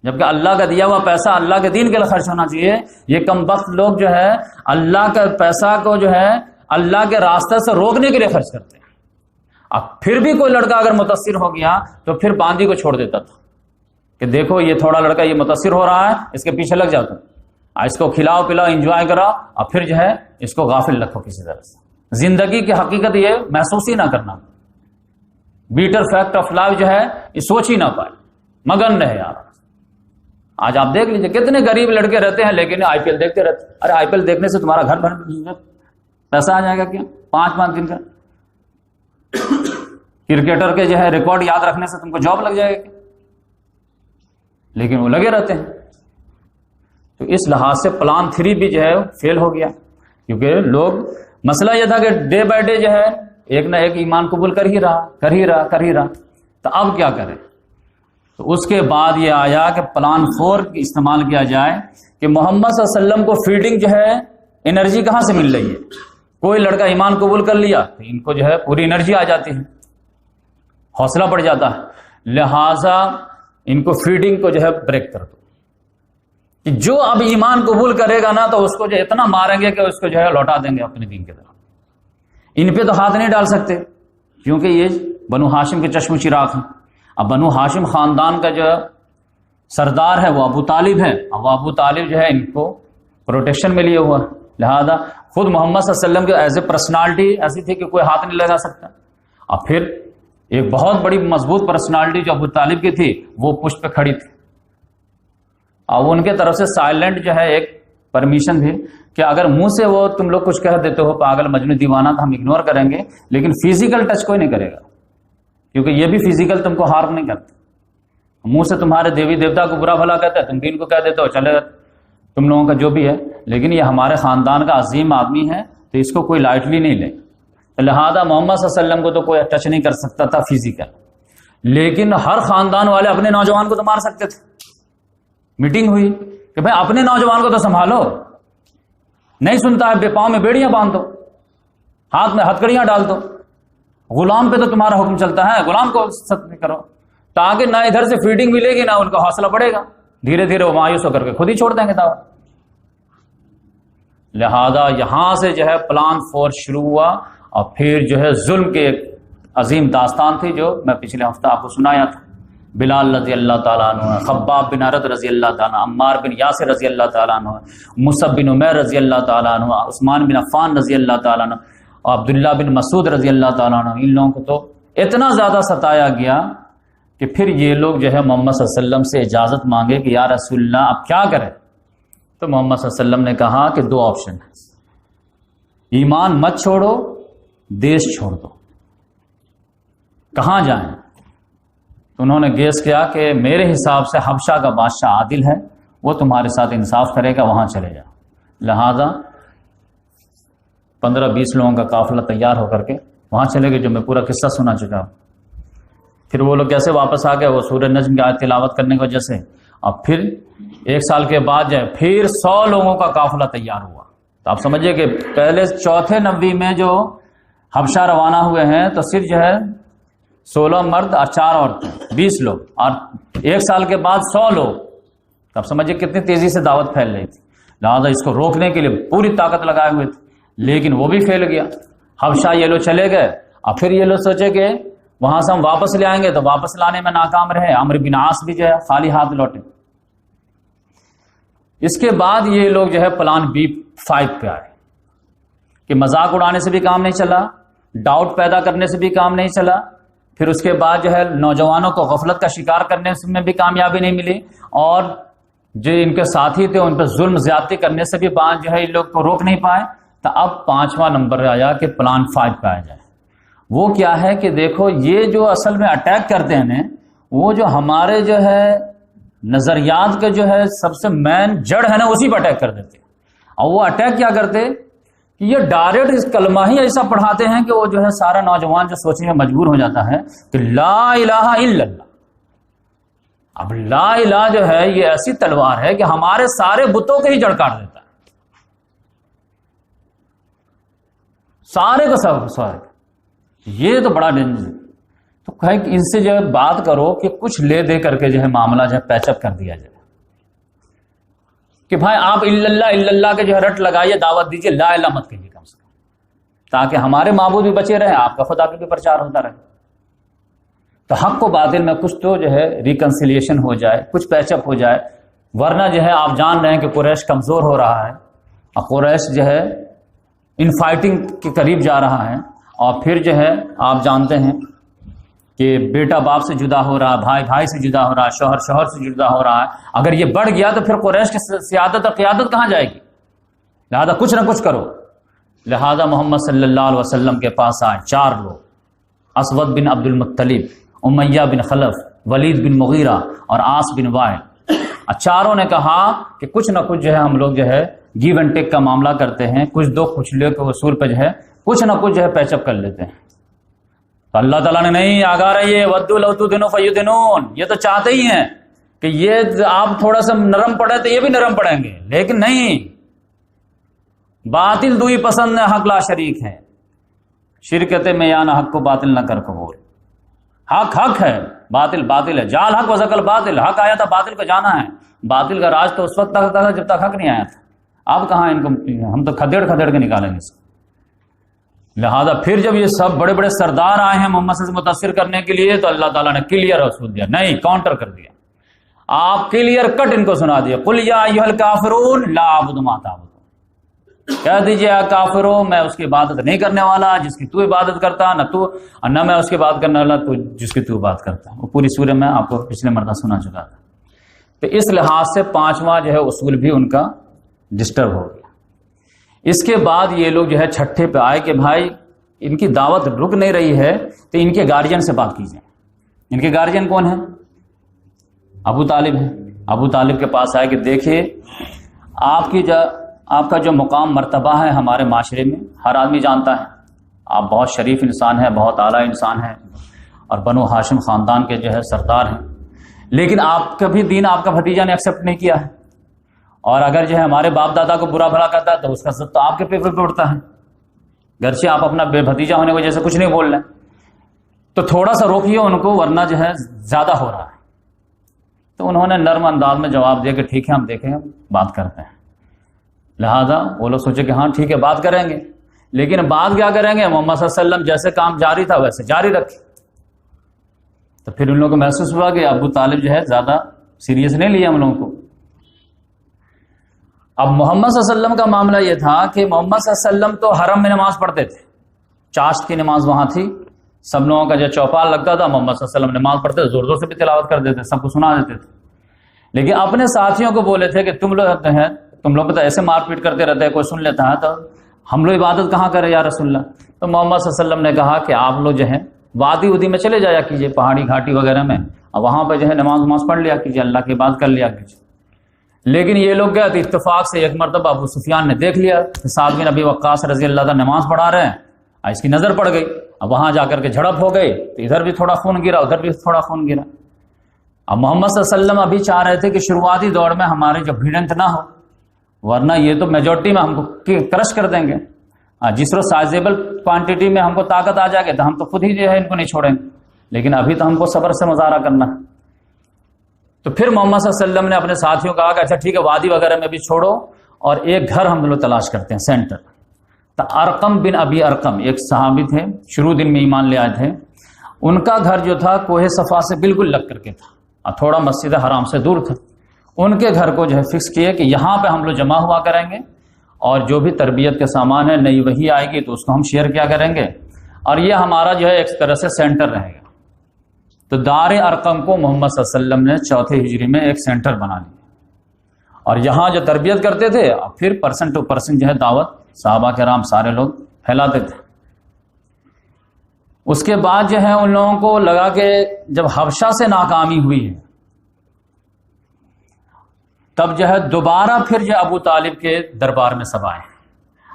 جبکہ اللہ کا دیا ہوا پیسہ اللہ کے دین کے لیے خرچ ہونا چاہیے۔ یہ کم بخت لوگ جو ہے اللہ کا پیسہ کو جو ہے اللہ کے راستے سے روکنے کے لیے خرچ کرتے ہیں۔ اب پھر بھی کوئی لڑکا اگر متاثر ہو گیا تو پھر باندھی کو چھوڑ دیتا تھا کہ دیکھو یہ تھوڑا لڑکا یہ متاثر ہو رہا ہے، اس کے پیچھے لگ جاتا، اس کو کھلاؤ پلاؤ، انجوائے کراؤ، اور پھر جو ہے اس کو غافل رکھو کسی طرح سے۔ زندگی کی حقیقت یہ محسوس ہی نہ کرنا، بیٹر فیکٹ آف لائف جو ہے یہ سوچ ہی نہ پائے، مگن رہے یار۔ آج آپ دیکھ لیجئے کتنے غریب لڑکے رہتے ہیں لیکن آئی پی ایل دیکھتے رہتے۔ ارے آئی پی ایل دیکھنے سے تمہارا گھر بھر پیسہ آ جائے گا کیا؟ 5 دن کا کرکٹر کے جو ہے ریکارڈ یاد رکھنے سے تم کو جاب لگ جائے گا کیا؟ لیکن وہ لگے رہتے ہیں۔ تو اس لحاظ سے پلان 3 بھی جو ہے فیل ہو گیا، کیونکہ لوگ مسئلہ یہ تھا کہ ڈے بائی ڈے جو ہے ایک نہ ایک ایمان قبول کر ہی رہا، تو اب کیا کریں؟ تو اس کے بعد یہ آیا کہ پلان 4 استعمال کیا جائے کہ محمد صلی اللہ علیہ وسلم کو فیڈنگ جو ہے انرجی کہاں سے مل رہی ہے؟ کوئی لڑکا ایمان قبول کر لیا تو ان کو جو ہے پوری انرجی آ جاتی ہے، حوصلہ بڑھ جاتا ہے، لہذا ان کو فیڈنگ کو جو ہے بریک کر دو کہ جو اب ایمان قبول کرے گا نا تو اس کو جو اتنا ماریں گے کہ اس کو جو ہے لوٹا دیں گے اپنے دین کی طرف۔ ان پہ تو ہاتھ نہیں ڈال سکتے کیونکہ یہ بنو ہاشم کے چشم و چراغ ہیں۔ اب بنو ہاشم خاندان کا جو سردار ہے وہ ابو طالب ہے، اب ابو طالب جو ہے ان کو پروٹیکشن میں لیے ہوا، لہذا خود محمد صلی اللہ علیہ وسلم کے ایز اے پرسنالٹی ایسی تھی کہ کوئی ہاتھ نہیں لگا سکتا۔ اب پھر ایک بہت بڑی مضبوط پرسنالٹی جو ابو طالب کی تھی وہ پشت پہ کھڑی تھی، اور ان کے طرف سے سائلنٹ جو ہے ایک پرمیشن تھی کہ اگر منہ سے وہ تم لوگ کچھ کہہ دیتے ہو پاگل مجنون دیوانہ تو ہم اگنور کریں گے، لیکن فزیکل ٹچ کوئی نہیں کرے گا، کیونکہ یہ بھی فزیکل تم کو ہارم نہیں کرتے۔ منہ سے تمہارے دیوی دیوتا کو برا بھلا کہتا ہے، تم بھی ان کو کہہ دیتے ہو، چلے تم لوگوں کا جو بھی ہے، لیکن یہ ہمارے خاندان کا عظیم آدمی ہے تو اس کو کوئی لائٹلی نہیں لے۔ لہذا محمد صلی اللہ علیہ وسلم کو تو کوئی ٹچ نہیں کر سکتا تھا فزیکل، لیکن ہر خاندان والے اپنے نوجوان کو تو مار سکتے تھے۔ میٹنگ ہوئی کہ بھائی اپنے نوجوان کو تو سنبھالو، نہیں سنتا ہے بے پاؤں میں بیڑیاں باندھ دو، ہاتھ میں ہتکڑیاں ڈال دو، غلام پہ تو تمہارا حکم چلتا ہے، غلام کو ست کرو، تاکہ نہ ادھر سے فیڈنگ ملے گی نہ ان کا حوصلہ بڑھے گا، دھیرے دھیرے وہ مایوس ہو کر کے خود ہی چھوڑ دیں گے دعوت۔ لہذا یہاں سے جو ہے پلان 4 شروع ہوا، اور پھر جو ہے ظلم کے ایک عظیم داستان تھی جو میں پچھلے ہفتہ آپ کو سنایا تھا۔ بلال رضی اللہ تعالیٰ عنہ، خباب بن عرد رضی اللہ تعالیٰ عنہ، عمار بن یاسر رضی اللہ تعالیٰ عنہ، مصعب بن عمیر رضی اللہ تعالیٰ عنہ، عثمان بن عفان رضی اللہ تعالیٰ عنہ، اور عبداللہ بن مسعود رضی اللہ تعالیٰ عنہ۔ ان لوگوں کو تو اتنا زیادہ ستایا گیا کہ پھر یہ لوگ جو ہے محمد صلی اللہ علیہ وسلم سے اجازت مانگے کہ یا رسول اللہ اب کیا کریں، تو محمد صلی اللہ علیہ وسلم نے کہا کہ دو آپشن ہیں، ایمان مت چھوڑو، دیش چھوڑ دو، کہاں جائیں؟ تو انہوں نے گیس کیا کہ میرے حساب سے حبشہ کا بادشاہ عادل ہے، وہ تمہارے ساتھ انصاف کرے گا، وہاں چلے جاؤ۔ لہذا 15-20 لوگوں کا قافلہ تیار ہو کر کے وہاں چلے گئے، جو میں پورا قصہ سنا چکا ہوں۔ پھر وہ لوگ کیسے واپس آ گئے؟ وہ سورہ نجم کی آیت تلاوت کرنے کی وجہ سے۔ اب پھر 1 سال کے بعد جو ہے پھر 100 لوگوں کا قافلہ تیار ہوا۔ تو آپ سمجھئے کہ پہلے چوتھے نبی میں جو حبشہ روانہ ہوئے ہیں تو صرف جو ہے 16 مرد اور 4 عورتیں، 20 لوگ، اور 1 سال کے بعد 100 لوگ۔ تو آپ سمجھئے کتنی تیزی سے دعوت پھیل رہی تھی، لہٰذا اس کو روکنے کے لیے پوری طاقت لگائے ہوئے تھے، لیکن وہ بھی پھیل گیا۔ حبشہ یہ لوگ چلے گئے، اور پھر یہ لوگ سوچے کہ وہاں سے ہم واپس لے آئیں گے، تو واپس لانے میں ناکام رہے۔ عمرو بن عاص بھی جو ہے خالی ہاتھ لوٹے۔ اس کے بعد یہ لوگ جو ہے پلان B5 پہ آئے کہ مذاق اڑانے سے بھی کام نہیں چلا، ڈاؤٹ پیدا کرنے سے بھی کام نہیں چلا، پھر اس کے بعد جو ہے نوجوانوں کو غفلت کا شکار کرنے میں بھی کامیابی نہیں ملی، اور جو ان کے ساتھی تھے ان پہ ظلم زیادتی کرنے سے بھی بعض جو ہے ان لوگ کو روک نہیں پائے۔ تو اب 5واں نمبر آیا کہ پلان 5 پہ آیا جائے۔ وہ کیا ہے کہ دیکھو یہ جو اصل میں اٹیک کرتے ہیں وہ جو ہمارے جو ہے نظریات کے جو ہے سب سے مین جڑ ہے نا، اسی پہ اٹیک کر دیتے۔ اور وہ اٹیک کیا کرتے کہ یہ ڈائریکٹ اس کلمہ ہی ایسا پڑھاتے ہیں کہ وہ جو ہے سارا نوجوان جو سوچنے میں مجبور ہو جاتا ہے کہ لا الہ الا اللہ۔ اب لا الہ جو ہے یہ ایسی تلوار ہے کہ ہمارے سارے بتوں کے ہی جڑ کاٹ دیتا ہے، سارے کو سارے۔ یہ تو بڑا ڈینجر۔ تو کہیں کہ ان سے جو ہے بات کرو کہ کچھ لے دے کر کے جو ہے معاملہ جو ہے پیچ اپ کر دیا جائے کہ بھائی آپ الا اللہ کے جو ہے رٹ لگائیے، دعوت دیجیے، لا الہ مت کیجیے کم سے کم، تاکہ ہمارے معبود بھی بچے رہے، آپ کا خدا کا بھی پرچار ہوتا رہے۔ تو حق و باطل میں کچھ تو جو ہے ریکنسیلیشن ہو جائے، کچھ پیچ اپ ہو جائے، ورنہ جو ہے آپ جان رہے ہیں کہ قریش کمزور ہو رہا ہے، اور قریش جو ہے ان فائٹنگ کے قریب جا رہا ہے، اور پھر جو ہے آپ جانتے ہیں کہ بیٹا باپ سے جدا ہو رہا ہے، بھائی بھائی سے جدا ہو رہا ہے، شوہر شوہر سے جدا ہو رہا ہے۔ اگر یہ بڑھ گیا تو پھر قریش کی سیادت اور قیادت کہاں جائے گی؟ لہذا کچھ نہ کچھ کرو۔ لہذا محمد صلی اللہ علیہ وسلم کے پاس آئے 4 لوگ، اسود بن عبد المطلب، امیہ بن خلف، ولید بن مغیرہ اور عاص بن وائل۔ چاروں نے کہا کہ کچھ نہ کچھ جو ہے ہم لوگ جو ہے گیو اینڈ ٹیک کا معاملہ کرتے ہیں، کچھ دو کچھ لے کے اصول پہ جو ہے کچھ نہ کچھ جو ہے پیچ اپ کر لیتے ہیں۔ تو اللہ تعالیٰ نے نہیں آگاہ رہیے، ودوا لو تدہنوا فیدہنون، یہ تو چاہتے ہی ہیں کہ یہ آپ تھوڑا سا نرم پڑے تو یہ بھی نرم پڑیں گے، لیکن نہیں، باطل دوئی پسند ہے، حق لا شریک ہے۔ شرکت میں یا نہ حق کو باطل نہ کر قبول، حق حق ہے، باطل باطل ہے، جال حق و زکل باطل، حق آیا تھا باطل کو جانا ہے۔ باطل کا راج تو اس وقت تک تھا جب تک حق نہیں آیا تھا، اب کہاں ان کو، ہم تو کھدیڑ کھدیڑ کے نکالیں گے اس کو۔ لہذا پھر جب یہ سب بڑے بڑے سردار آئے ہیں محمد سے متاثر کرنے کے لیے، تو اللہ تعالیٰ نے کلیئر اصول دیا، نہیں کاؤنٹر کر دیا، آپ کلیئر کٹ ان کو سنا دیا، قل یا ایھا الکافرون لا اعبد ما تعبدون، کہہ دیجئے اے کافرو میں اس کی عبادت نہیں کرنے والا جس کی تو عبادت کرتا، نہ میں اس کی بات کرنے والا تو جس کی تو بات کرتا۔ وہ پوری سورہ میں آپ کو پچھلے مرتبہ سنا چکا تھا۔ تو اس لحاظ سے 5واں جو ہے اصول بھی ان کا ڈسٹرب ہو گیا۔ اس کے بعد یہ لوگ جو ہے چھٹے پہ آئے کہ بھائی ان کی دعوت رک نہیں رہی ہے تو ان کے گارجین سے بات کیجیے۔ ان کے گارجین کون ہیں؟ ابو طالب ہیں۔ ابو طالب کے پاس آئے کہ دیکھیے آپ کا جو مقام مرتبہ ہے ہمارے معاشرے میں ہر آدمی جانتا ہے، آپ بہت شریف انسان ہیں، بہت اعلیٰ انسان ہیں، اور بنو ہاشم خاندان کے جو ہے سردار ہیں، لیکن آپ کا بھی دین آپ کا بھتیجا نے ایکسیپٹ نہیں کیا ہے، اور اگر جو ہے ہمارے باپ دادا کو برا بھلا کرتا ہے تو اس کا سب تو آپ کے پیپر پہ اٹھتا ہے، گرچہ آپ اپنا بے بھتیجا ہونے کی وجہ سے کچھ نہیں بول رہے، تو تھوڑا سا روکیے ان کو ورنہ جو ہے زیادہ ہو رہا ہے۔ تو انہوں نے نرم انداز میں جواب دیا کہ ٹھیک ہے ہم دیکھیں بات کرتے ہیں۔ لہذا وہ لوگ سوچے کہ ہاں ٹھیک ہے بات کریں گے، لیکن بات کیا کریں گے، محمد صلی اللہ علیہ وسلم جیسے کام جاری تھا ویسے جاری رکھے۔ تو پھر ان لوگوں کو محسوس ہوا کہ ابو طالب جو ہے زیادہ سیریس نہیں لیا ہم لوگوں کو۔ اب محمد صلی اللہ علیہ وسلم کا معاملہ یہ تھا کہ محمد صلی اللہ علیہ وسلم تو حرم میں نماز پڑھتے تھے، چاشت کی نماز وہاں تھی، سب لوگوں کا جو چوپال لگتا تھا محمد صلی اللہ علیہ وسلم نماز پڑھتے تھے، زور زور سے بھی تلاوت کر دیتے، سب کو سنا دیتے تھے، لیکن اپنے ساتھیوں کو بولے تھے کہ تم تم لوگ پتہ ایسے مار پیٹ کرتے رہتے ہیں، کوئی سن لیتا ہے تو ہم لوگ عبادت کہاں کریں یا رسول اللہ؟ تو محمد صلی اللہ علیہ وسلم نے کہا کہ آپ لوگ جو ہے وادی ودی میں چلے جایا کیجیے، پہاڑی گھاٹی وغیرہ میں، اور وہاں پہ جو ہے نماز پڑھ لیا کیجیے، اللہ کی عبادت کر لیا کیجیے۔ لیکن یہ لوگ گئے تو اتفاق سے ایک مرتبہ ابو سفیان نے دیکھ لیا کہ سعد بن ابی وقاص رضی اللہ عنہ نماز پڑھا رہے ہیں، اس کی نظر پڑ گئی، اب وہاں جا کر کے جھڑپ ہو گئی، تو ادھر بھی تھوڑا خون گرا، ادھر بھی تھوڑا خون گرا۔ اب محمد صلی اللہ علیہ وسلم ابھی چاہ رہے تھے کہ شروعاتی دور میں ہمارے جو بھیڑنت نہ ہو، ورنہ یہ تو میجورٹی میں ہم کو کرش کر دیں گے، جس طرح سائزیبل کوانٹٹی میں ہم کو طاقت آ جائے گی تو ہم تو خود ہی جو ہے ان کو نہیں چھوڑیں گے، لیکن ابھی تو ہم کو صبر سے مظاہرہ کرنا ہے۔ تو پھر محمد صلی اللہ علیہ وسلم نے اپنے ساتھیوں کو کہا کہ اچھا ٹھیک ہے، وادی وغیرہ میں بھی چھوڑو اور ایک گھر ہم لوگ تلاش کرتے ہیں، سینٹر۔ تو ارقم بن ابی ارقم ایک صحابی تھے، شروع دن میں ایمان لے آئے تھے، ان کا گھر جو تھا کوہ صفا سے بالکل لگ کر کے تھا اور تھوڑا مسجد حرام سے دور تھا۔ ان کے گھر کو جو ہے فکس کیے کہ یہاں پہ ہم لوگ جمع ہوا کریں گے، اور جو بھی تربیت کے سامان ہے، نئی وحی آئے گی تو اس کو ہم شیئر کیا کریں گے، اور یہ ہمارا جو ہے ایک طرح سے سینٹر رہے گا۔ تو دار ارقم کو محمد صلی اللہ علیہ وسلم نے چوتھے ہجری میں ایک سینٹر بنا لیا، اور یہاں جو تربیت کرتے تھے اور پھر پرسن ٹو پرسن جو ہے دعوت صحابہ کرام سارے لوگ پھیلاتے تھے۔ اس کے بعد جو ہے ان لوگوں کو لگا کہ جب حبشہ سے ناکامی ہوئی ہے، تب جو ہے دوبارہ پھر جو ابو طالب کے دربار میں سب آئے ہیں،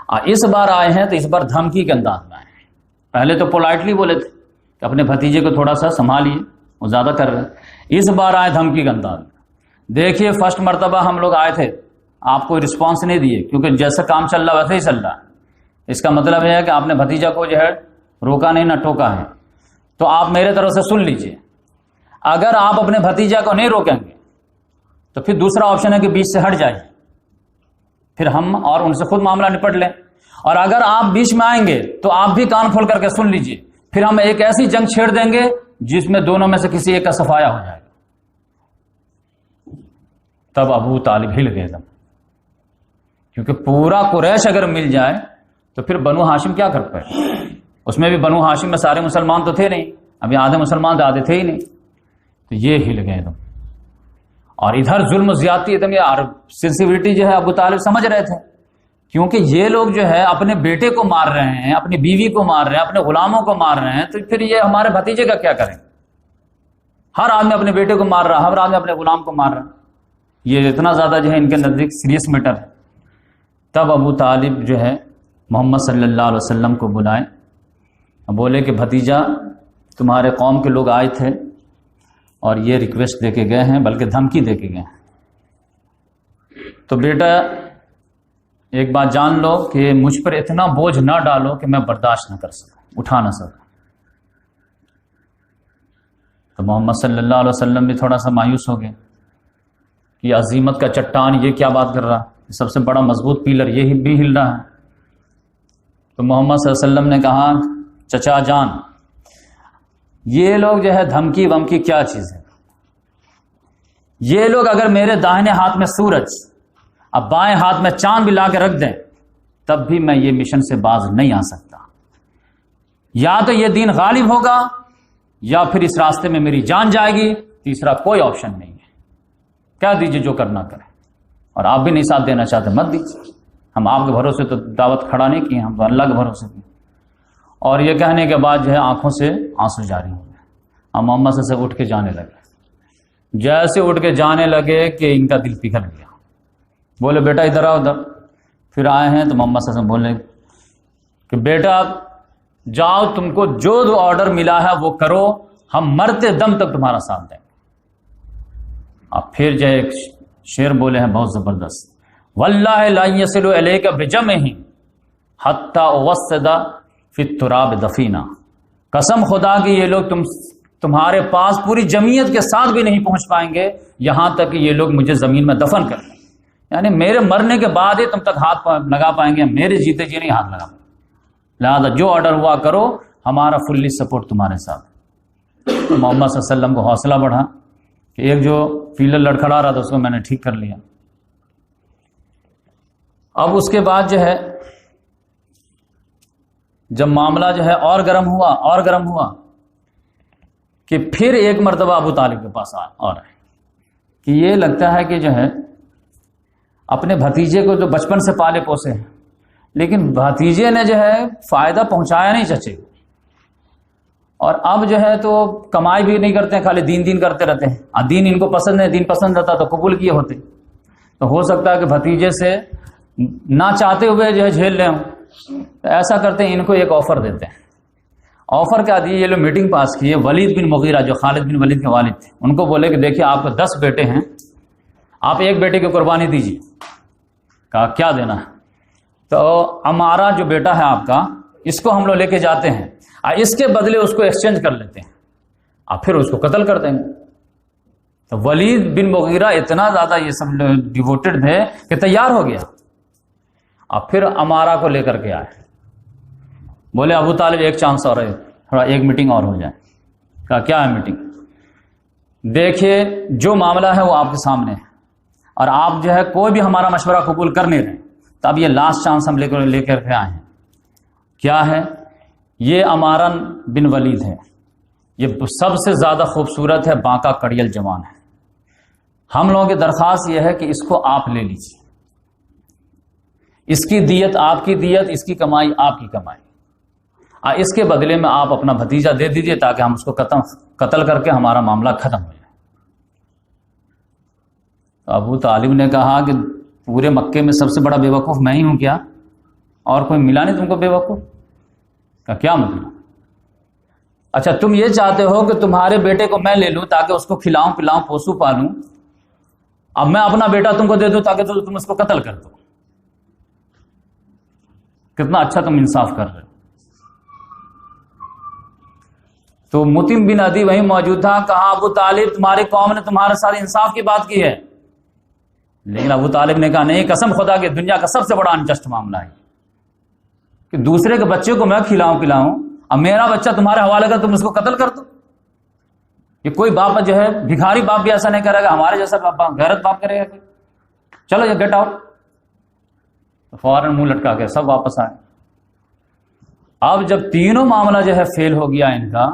اور اس بار آئے ہیں تو اس بار دھمکی کے انداز میں آئے ہیں۔ پہلے تو پولائٹلی بولے تھے کہ اپنے بھتیجے کو تھوڑا سا سنبھالیے، وہ زیادہ کر رہے ہیں، اس بار آئے دھمکی کے انداز میں۔ دیکھیے فرسٹ مرتبہ ہم لوگ آئے تھے، آپ کوئی رسپانس نہیں دیے، کیونکہ جیسا کام چل رہا ویسے ہی چل رہا ہے۔ اس کا مطلب یہ ہے کہ آپ نے بھتیجا کو جو ہے روکا نہیں نہ ٹوکا ہے، تو آپ میرے طرف سے سن لیجئے، اگر آپ اپنے بھتیجا کو نہیں روکیں گے تو پھر دوسرا آپشن ہے کہ بیچ سے ہٹ جائے، پھر ہم اور ان سے خود معاملہ نپٹ لیں، اور اگر آپ بیچ میں آئیں گے تو آپ بھی کان کھول کر کے سن لیجئے، پھر ہم ایک ایسی جنگ چھیڑ دیں گے جس میں دونوں میں سے کسی ایک کا صفایا ہو جائے گا۔ تب ابو طالب ہل گئے دم، کیونکہ پورا قریش اگر مل جائے تو پھر بنو ہاشم کیا کر پائے؟ اس میں بھی بنو ہاشم میں سارے مسلمان تو تھے نہیں، ابھی آدھے مسلمان تو آدھے تھے ہی نہیں، تو یہ ہل گئے دم۔ اور ادھر ظلم و زیادتی ایک دم، یہ سینسیویٹی جو ہے ابو طالب سمجھ رہے تھے، کیونکہ یہ لوگ جو ہے اپنے بیٹے کو مار رہے ہیں، اپنی بیوی کو مار رہے ہیں، اپنے غلاموں کو مار رہے ہیں، تو پھر یہ ہمارے بھتیجے کا کیا کریں؟ ہر آدمی اپنے بیٹے کو مار رہا، ہر آدمی اپنے غلام کو مار رہا، یہ اتنا زیادہ جو ہے ان کے نزدیک سیریس میٹر ہے۔ تب ابو طالب جو ہے محمد صلی اللہ علیہ وسلم کو بلائے، بولے کہ بھتیجا تمہارے قوم کے لوگ آئے تھے اور یہ ریکویسٹ دے کے گئے ہیں، بلکہ دھمکی دے کے گئے ہیں، تو بیٹا ایک بات جان لو کہ مجھ پر اتنا بوجھ نہ ڈالو کہ میں برداشت نہ کر سکوں، اٹھا نہ سکوں۔ تو محمد صلی اللہ علیہ وسلم بھی تھوڑا سا مایوس ہو گئے کہ عظیمت کا چٹان یہ کیا بات کر رہا، سب سے بڑا مضبوط پیلر یہ بھی ہل رہا ہے۔ تو محمد صلی اللہ علیہ وسلم نے کہا چچا جان، یہ لوگ جو ہے دھمکی ومکی کیا چیز ہے؟ یہ لوگ اگر میرے داہنے ہاتھ میں سورج اب بائیں ہاتھ میں چاند بھی لا کے رکھ دیں تب بھی میں یہ مشن سے باز نہیں آ سکتا، یا تو یہ دین غالب ہوگا یا پھر اس راستے میں میری جان جائے گی، تیسرا کوئی آپشن نہیں ہے۔ کہہ دیجئے جو کرنا کرے، اور آپ بھی نہیں ساتھ دینا چاہتے مت دیجیے، ہم آپ کے بھروسے تو دعوت کھڑا نہیں کی، ہم تو اللہ کے بھروسے کی۔ اور یہ کہنے کے بعد جو ہے آنکھوں سے آنسو جاری ہو گئے، اور محمد سے اٹھ کے جانے لگے۔ جیسے اٹھ کے جانے لگے کہ ان کا دل پگھل گیا، بولے بیٹا ادھر آؤ ادھر۔ پھر آئے ہیں تو محمد صلی اللہ علیہ وسلم بولے کہ بیٹا جاؤ، تم کو جو آرڈر ملا ہے وہ کرو، ہم مرتے دم تک تمہارا ساتھ دیں گے۔ اب پھر جو ایک شعر بولے ہیں بہت زبردست، واللہ لا یصل الیک بجمعہ حتی اوسد فی التراب دفینا، قسم خدا کی یہ لوگ تمہارے پاس پوری جمعیت کے ساتھ بھی نہیں پہنچ پائیں گے یہاں تک کہ یہ لوگ مجھے زمین میں دفن کر دیں، یعنی میرے مرنے کے بعد ہی تم تک ہاتھ لگا پائیں گے، میرے جیتے جی نہیں ہاتھ لگا پائیں گے، لہذا جو آرڈر ہوا کرو، ہمارا فلی سپورٹ تمہارے ساتھ۔ تو محمد صلی اللہ علیہ وسلم کو حوصلہ بڑھا کہ ایک جو فیلر لڑکھڑا رہا تھا اس کو میں نے ٹھیک کر لیا۔ اب اس کے بعد جو ہے جب معاملہ جو ہے اور گرم ہوا کہ پھر ایک مرتبہ ابو طالب کے پاس اور ہے کہ یہ لگتا ہے کہ جو ہے اپنے بھتیجے کو جو بچپن سے پالے پوسے ہیں، لیکن بھتیجے نے جو ہے فائدہ پہنچایا نہیں چچے کو، اور اب جو ہے تو کمائی بھی نہیں کرتے ہیں، خالی دین کرتے رہتے ہیں۔ دین ان کو پسند ہے، دین پسند رہتا تو قبول کیے ہوتے، تو ہو سکتا ہے کہ بھتیجے سے نہ چاہتے ہوئے جو ہے جھیل لے ہوں، تو ایسا کرتے ہیں ان کو ایک آفر دیتے ہیں۔ آفر کیا دیے؟ یہ لوگ میٹنگ پاس کیے، ولید بن مغیرہ جو خالد بن ولید کے والد تھے، ان کو بولے کہ دیکھیے آپ کو 10 بیٹے ہیں، آپ ایک بیٹے کی قربانی دیجیے۔ کہا کیا دینا ہے؟ تو ہمارا جو بیٹا ہے آپ کا، اس کو ہم لوگ لے کے جاتے ہیں اور اس کے بدلے اس کو ایکسچینج کر لیتے ہیں اور پھر اس کو قتل کر دیں گے۔ تو ولید بن مغیرہ اتنا زیادہ یہ سب ڈیووٹڈ تھے کہ تیار ہو گیا، اور پھر امارہ کو لے کر کے آئے، بولے ابو طالب ایک چانس اور ہے، تھوڑا ایک میٹنگ اور ہو جائے۔ کہا کیا ہے میٹنگ؟ دیکھیے جو معاملہ ہے وہ آپ کے سامنے ہے، اور آپ جو ہے کوئی بھی ہمارا مشورہ قبول کر نہیں رہے، تو اب یہ لاسٹ چانس ہم لے کر کے آئے ہیں۔ کیا ہے؟ یہ امارہ بن ولید ہے، یہ سب سے زیادہ خوبصورت ہے، بانکا کڑیل جوان ہے۔ ہم لوگوں کی درخواست یہ ہے کہ اس کو آپ لے لیجیے، اس کی دیت آپ کی دیت، اس کی کمائی آپ کی کمائی، اور اس کے بدلے میں آپ اپنا بھتیجا دے دیجیے تاکہ ہم اس کو قتل کر کے ہمارا معاملہ ختم ہو جائے۔ ابو طالب نے کہا کہ پورے مکے میں سب سے بڑا بے وقوف میں ہی ہوں کیا؟ اور کوئی ملا نہیں تم کو بے وقوف؟ کا کیا مطلب؟ اچھا تم یہ چاہتے ہو کہ تمہارے بیٹے کو میں لے لوں تاکہ اس کو کھلاؤں پلاؤں پوسوں پالوں، اب میں اپنا بیٹا تم کو دے دوں تاکہ تم اس کو قتل کر دو؟ کتنا اچھا تم انصاف کر رہے ہو۔ تو مطعم بن عدی وہیں موجود تھا، کہا ابو طالب تمہاری قوم نے تمہارے ساتھ انصاف کی بات کی ہے، لیکن ابو طالب نے کہا نہیں، قسم خدا کہ دنیا کا سب سے بڑا انجسٹ معاملہ ہے کہ دوسرے کے بچے کو میں کھلاؤں پلاؤں، اب میرا بچہ تمہارے حوالے کر تم اس کو قتل کر دو۔ یہ کوئی باپ جو ہے بھکاری باپ بھی ایسا نہیں کرے گا، ہمارے جیسا غیرت باپ کرے گا۔ چلو یہ گیٹ آؤٹ، فوراً منہ لٹکا کے سب واپس آئے۔ اب جب تینوں معاملہ جو ہے فیل ہو گیا ان کا،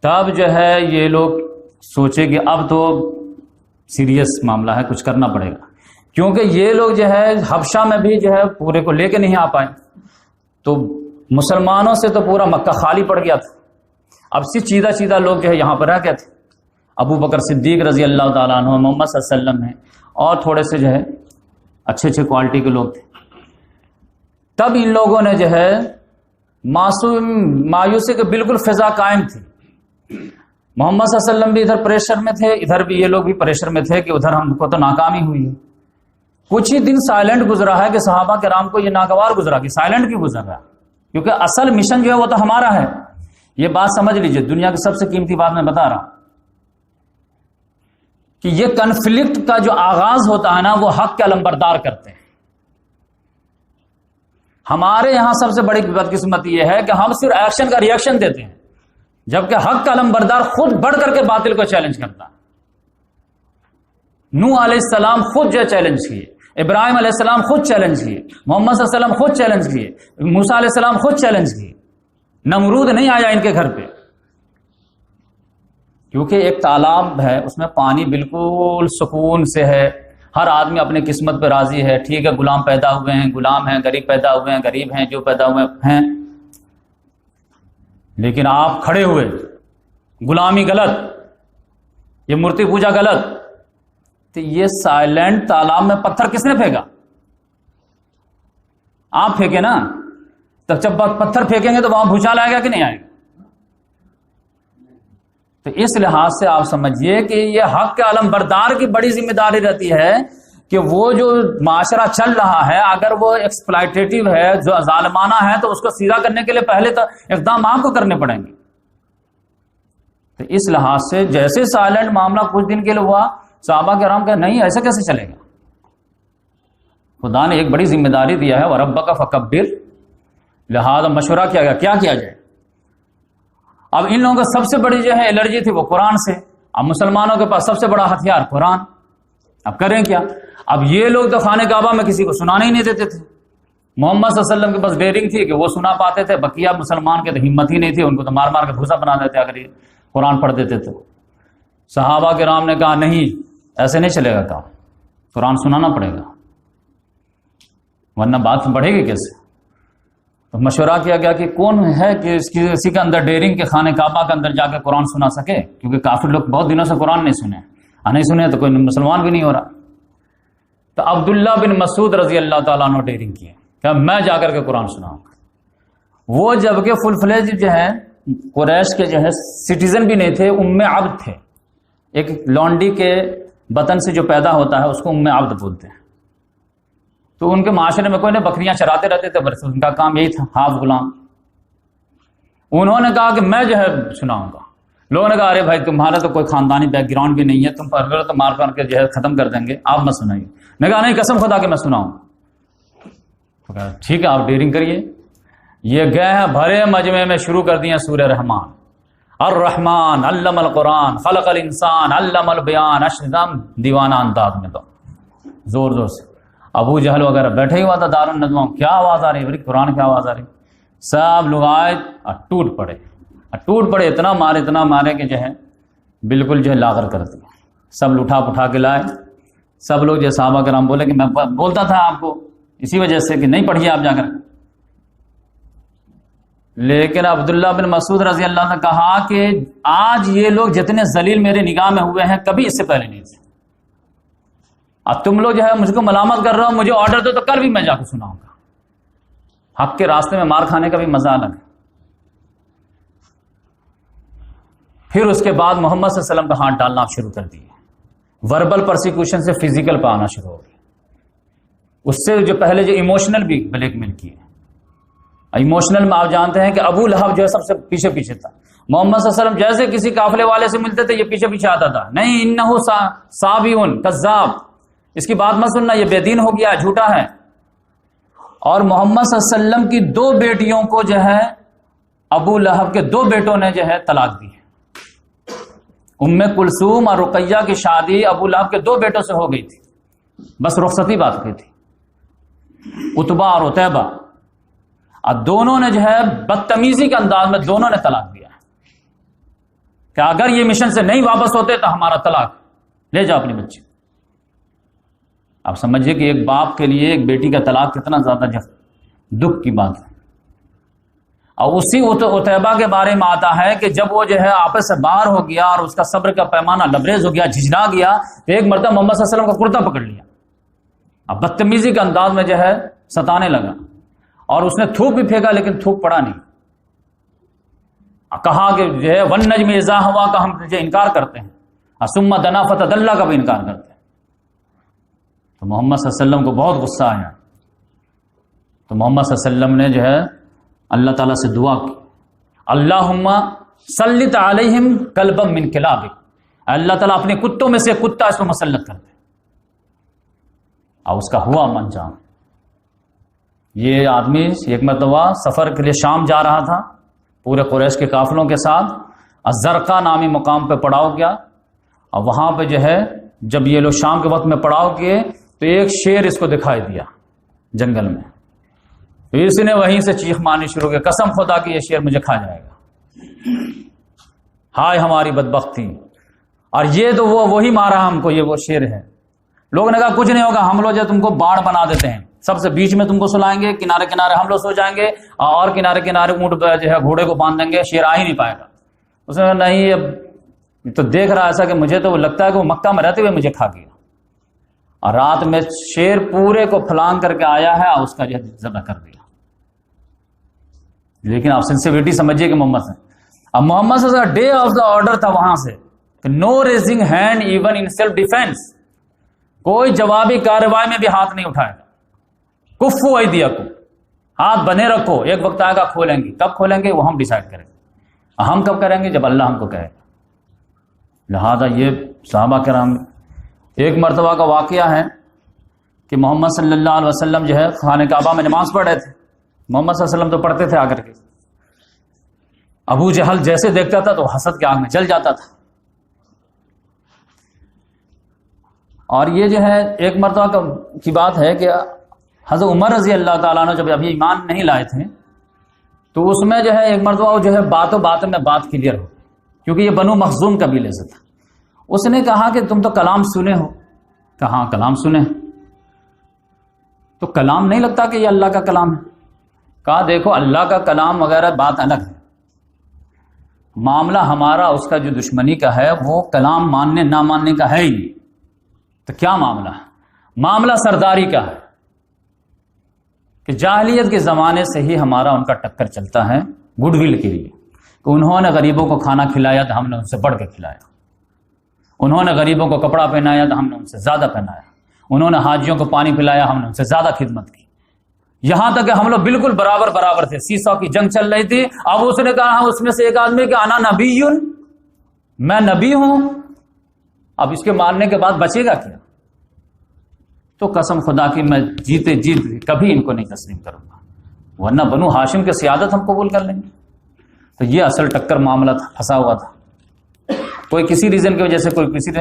تب جو ہے یہ لوگ سوچے کہ اب تو سیریس معاملہ ہے، کچھ کرنا پڑے گا، کیونکہ یہ لوگ جو ہے حبشہ میں بھی جو ہے پورے کو لے کے نہیں آ پائے، تو مسلمانوں سے تو پورا مکہ خالی پڑ گیا تھا، اب سیدھا لوگ جو ہے یہاں پر رہ گئے تھے۔ ابو بکر صدیق رضی اللہ تعالیٰ عنہ، محمد صلی اللہ علیہ وسلم ہیں، اور تھوڑے سے جو ہے اچھے کوالٹی کے لوگ تھے۔ تب ان لوگوں نے جو ہے مایوسی کے بالکل فضا قائم تھی۔ محمد صلی اللہ علیہ وسلم بھی ادھر پریشر میں تھے، ادھر بھی یہ لوگ بھی پریشر میں تھے کہ ادھر ہم کو تو ناکامی ہوئی ہے۔ کچھ ہی دن سائلنٹ گزرا ہے کہ صحابہ کرام کو یہ ناگوار گزرا کہ سائلنٹ کیوں گزر رہا، کیونکہ اصل مشن جو ہے وہ تو ہمارا ہے۔ یہ بات سمجھ لیجئے، دنیا کی سب سے قیمتی بات میں بتا رہا ہوں کہ یہ کنفلکٹ کا جو آغاز ہوتا ہے نا، وہ حق کے علمبردار کرتے ہیں۔ ہمارے یہاں سب سے بڑی بدقسمتی یہ ہے کہ ہم صرف ایکشن کا ریئیکشن دیتے ہیں، جبکہ حق کا علمبردار خود بڑھ کر کے باطل کو چیلنج کرتا ہے۔ نوح علیہ السلام خود جو چیلنج کیے، ابراہیم علیہ السلام خود چیلنج کیے، محمد صلی اللہ علیہ وسلم خود چیلنج کیے، موسیٰ علیہ السلام خود چیلنج کیے، نمرود نہیں آیا ان کے گھر پہ، کیونکہ ایک تالاب ہے، اس میں پانی بالکل سکون سے ہے، ہر آدمی اپنی قسمت پہ راضی ہے، ٹھیک ہے غلام پیدا ہوئے ہیں غلام ہیں، غریب پیدا ہوئے ہیں غریب ہیں، جو پیدا ہوئے ہیں، لیکن آپ کھڑے ہوئے، غلامی غلط، یہ مورتی پوجا غلط، تو یہ سائلنٹ تالاب میں پتھر کس نے پھینکا؟ آپ پھینکے نا، تو جب پتھر پھینکیں گے تو وہاں بھوچال آئے گا کہ نہیں آئے گا؟ تو اس لحاظ سے آپ سمجھیے کہ یہ حق کے علمبردار کی بڑی ذمہ داری رہتی ہے کہ وہ جو معاشرہ چل رہا ہے، اگر وہ ایکسپلائٹیٹیو ہے، جو ظالمانہ ہے، تو اس کو سیدھا کرنے کے لیے پہلے تو اقدام آپ کو کرنے پڑیں گے۔ تو اس لحاظ سے جیسے سائلنٹ معاملہ کچھ دن کے لیے ہوا، صحابہ کرام کہ نہیں ایسا کیسے چلے گا، خدا نے ایک بڑی ذمہ داری دیا ہے، وَرَبَّكَ فَكَبِّرْ، لہذا مشورہ کیا گیا کیا کیا جائے۔ اب ان لوگوں کا سب سے بڑی جو ہے الرجی تھی وہ قرآن سے، اب مسلمانوں کے پاس سب سے بڑا ہتھیار قرآن، اب کریں کیا؟ اب یہ لوگ تو خانہ کعبہ میں کسی کو سنانے ہی نہیں دیتے تھے، محمد صلی اللہ علیہ وسلم کے پاس ڈیرنگ تھی کہ وہ سنا پاتے تھے، بقیہ مسلمان کے تو ہمت ہی نہیں تھی، ان کو تو مار مار کے بھوسا بنا دیتے اگر یہ قرآن پڑھ دیتے تھے۔ صحابہ کرام نے کہا نہیں ایسے نہیں چلے گا کام، قرآن سنانا پڑے گا، ورنہ بات بڑھے گی کیسے؟ تو مشورہ کیا گیا کہ کون ہے کہ اسی کے اندر ڈیرنگ کے خانہ کعبہ کے اندر جا کے قرآن سنا سکے، کیونکہ کافر لوگ بہت دنوں سے قرآن نہیں سنے، نہیں سنے تو کوئی مسلمان بھی نہیں ہو رہا۔ تو عبداللہ بن مسعود رضی اللہ تعالیٰ عنہ ڈیرنگ کیے کہ میں جا کر کے قرآن سناؤں گا۔ وہ جبکہ فل فلیج جو ہے قریش کے جو ہے سٹیزن بھی نہیں تھے، ام عبد تھے، ایک لونڈی کے بطن سے جو پیدا ہوتا ہے اس کو ام عبد بولتے ہیں۔ تو ان کے معاشرے میں کوئی نہیں، بکریاں چراتے رہتے تھے، بس ان کا کام یہی تھا، ہاف غلام۔ انہوں نے کہا کہ میں جو ہے سناؤں گا۔ لوگوں نے کہا ارے بھائی تمہارا تو کوئی خاندانی بیک گراؤنڈ بھی نہیں ہے، تم پر تو مار کر کے جو ہے ختم کر دیں گے، آپ مت سنائیے۔ میں کہا نہیں، قسم خدا کہ میں سناؤں گا۔ ٹھیک ہے آپ ڈیرنگ کریے۔ یہ گئے ہیں بھرے مجمع میں شروع کر دیے سورہ رحمان، الرحمن علم القرآن خلق الانسان علم البیان، اشدم دیوانہ انداز میں تو زور زور سے۔ ابو جہل وغیرہ بیٹھے ہی ہوا تھا دارالندوا، کیا آواز آ رہی ہے؟ قرآن کی آواز آ رہی۔ سب لوگ آئے اور ٹوٹ پڑے، اتنا مارے کہ جو ہے بالکل جو ہے لاغر کر دیا۔ سب اٹھا کے لائے۔ سب لوگ جو صحابہ کرام بولے کہ میں بولتا تھا آپ کو اسی وجہ سے کہ نہیں پڑھیے آپ جا کر۔ لیکن عبداللہ بن مسعود رضی اللہ عنہ نے کہا کہ آج یہ لوگ جتنے ذلیل میرے نگاہ میں ہوئے ہیں کبھی اس سے پہلے نہیں تھے۔ اب تم لوگ جو ہے مجھ کو ملامت کر رہے ہو، مجھے آرڈر دو تو کل بھی میں جا کے سناؤں گا۔ حق کے راستے میں مار کھانے کا بھی مزہ الگ ہے۔ پھر اس کے بعد محمد صلی اللہ علیہ وسلم کا ہاتھ ڈالنا شروع کر دیے، وربل پرسیکیوشن سے فزیکل پہ آنا شروع ہو گیا۔ اس سے جو پہلے جو ایموشنل بھی بلیک میل کیے۔ ایموشنل میں آپ جانتے ہیں کہ ابو لہب جو ہے سب سے پیچھے تھا۔ محمد صلی اللہ علیہ وسلم جیسے کسی قافلے والے سے ملتے تھے یہ پیچھے آتا تھا، نہیں انہو صابئون کذاب، اس کی بات مت سننا، یہ بے دین ہو گیا، جھوٹا ہے۔ اور محمد صلی اللہ علیہ وسلم کی 2 بیٹیوں کو جو ہے ابو لہب کے 2 بیٹوں نے جو ہے طلاق دی ہے۔ ام کلثوم اور رقیہ کی شادی ابو لہب کے 2 بیٹوں سے ہو گئی تھی، بس رخصتی بات کی تھی، عتبہ اور عتیبہ، اور دونوں نے جو ہے بدتمیزی کے انداز میں دونوں نے طلاق دیا کہ اگر یہ مشن سے نہیں واپس ہوتے تو ہمارا طلاق، لے جاؤ اپنی بچی۔ آپ سمجھئے کہ ایک باپ کے لیے ایک بیٹی کا طلاق کتنا زیادہ دکھ کی بات ہے۔ اور اسی عتیبہ کے بارے میں آتا ہے کہ جب وہ جو ہے آپس سے باہر ہو گیا اور اس کا صبر کا پیمانہ لبریز ہو گیا، جھجھنا گیا، تو ایک مرتبہ محمد صلی اللہ علیہ وسلم کا کرتا پکڑ لیا، اب بدتمیزی کے انداز میں جو ہے ستانے لگا، اور اس نے تھوک بھی پھینکا لیکن تھوک پڑا نہیں۔ کہا کہ جو ہے والنجم اذا ہوا کا ہم جو انکار کرتے ہیں، ثم دنا فتدلی کا بھی انکار کرتے ہیں۔ تو محمد صلی اللہ علیہ وسلم کو بہت غصہ آیا، تو محمد صلی اللہ علیہ وسلم نے جو ہے اللہ تعالیٰ سے دعا کی، اللہم سلط علیہم کلبا من کلابک، اللہ تعالیٰ اپنے کتوں میں سے کتا اس کو مسلط کر دے۔ اور اس کا ہوا انجام۔ یہ آدمی ایک مرتبہ سفر کے لیے شام جا رہا تھا پورے قریش کے قافلوں کے ساتھ، الزرقہ نامی مقام پہ پڑاؤ کیا، اور وہاں پہ جو ہے جب یہ لوگ شام کے وقت میں پڑاؤ کیے تو ایک شیر اس کو دکھائی دیا جنگل میں، تو اس نے وہیں سے چیخ مارنی شروع کی، قسم خدا کہ یہ شیر مجھے کھا جائے گا، ہائے ہماری بدبختی، اور یہ تو وہی مارا ہم کو، یہ وہ شیر ہے۔ لوگوں نے کہا کچھ نہیں ہوگا، ہم لوگ جو تم کو باڑ بنا دیتے ہیں، سب سے بیچ میں تم کو سلائیں گے، کنارے کنارے ہم لوگ سو جائیں گے، اور کنارے کنارے اونٹ جو ہے گھوڑے کو باندھ دیں گے، شیر آ ہی نہیں پائے گا۔ اس نے کہا نہیں، اب تو دیکھ رہا ایسا کہ مجھے تو لگتا ہے کہ وہ مکہ میں رہتے ہوئے مجھے کھا گیا، اور رات میں شیر پورے کو پھلانگ کر کے آیا ہے اور اس کا جو ہے ذبح کر دیا۔ لیکن آپ سینسیویٹی سمجھیے کہ محمد سے، اب محمد صلی اللہ علیہ وسلم ڈے آف دا آرڈر تھا وہاں سے کہ no raising hand even in self defence, کوئی جوابی کارروائی میں بھی ہاتھ نہیں اٹھائے گا، کفو ایدیکم، ہاتھ بنے رکھو، ایک وقت آئے گا کھولیں گے، کب کھولیں گے وہ ہم ڈیسائیڈ کریں گے، ہم کب کریں گے جب اللہ ہم کو کہے گا۔ لہذا یہ صحابہ کرام، ایک مرتبہ کا واقعہ ہے کہ محمد صلی اللہ علیہ وسلم جو ہے خانہ کعبہ میں نماز پڑھ رہے تھے، محمد صلی اللہ علیہ وسلم تو پڑھتے تھے آ کر کے، ابو جہل جیسے دیکھتا تھا تو حسد کے آگ میں جل جاتا تھا۔ اور یہ جو ہے ایک مرتبہ کی بات ہے کہ حضرت عمر رضی اللہ تعالیٰ عنہ جب ابھی ایمان نہیں لائے تھے تو اس میں جو ہے ایک مرتبہ وہ جو ہے باتوں میں بات کلیئر ہو، کیونکہ یہ بنو مخزوم قبیلے سے تھا۔ اس نے کہا کہ تم تو کلام سنے ہو، کہاں کلام سنے. تو کلام نہیں لگتا کہ یہ اللہ کا کلام ہے. کہا دیکھو اللہ کا کلام وغیرہ بات الگ ہے، معاملہ ہمارا اس کا جو دشمنی کا ہے وہ کلام ماننے نہ ماننے کا ہے ہی. تو کیا معاملہ ہے؟ معاملہ سرداری کا ہے کہ جاہلیت کے زمانے سے ہی ہمارا ان کا ٹکر چلتا ہے گڈ ول کے لیے، کہ انہوں نے غریبوں کو کھانا کھلایا تو ہم نے ان سے بڑھ کے کھلایا، انہوں نے غریبوں کو کپڑا پہنایا تو ہم نے ان سے زیادہ پہنایا، انہوں نے حاجیوں کو پانی پلایا ہم نے ان سے زیادہ خدمت کی، یہاں تک کہ ہم لوگ بالکل برابر تھے. سیسا کی جنگ چل رہی تھی. اب اس نے کہا اس میں سے ایک آدمی کہ انا نبی، میں نبی ہوں. اب اس کے ماننے کے بعد بچے گا کیا؟ تو قسم خدا کی میں جیتے جیت کبھی ان کو نہیں تسلیم کروں گا، ورنہ بنو ہاشم کے سیادت ہم قبول کر لیں گے. تو یہ اصل ٹکر معاملہ تھا، پھنسا ہوا تھا. کوئی کسی ریزن کی وجہ سے کوئی کسی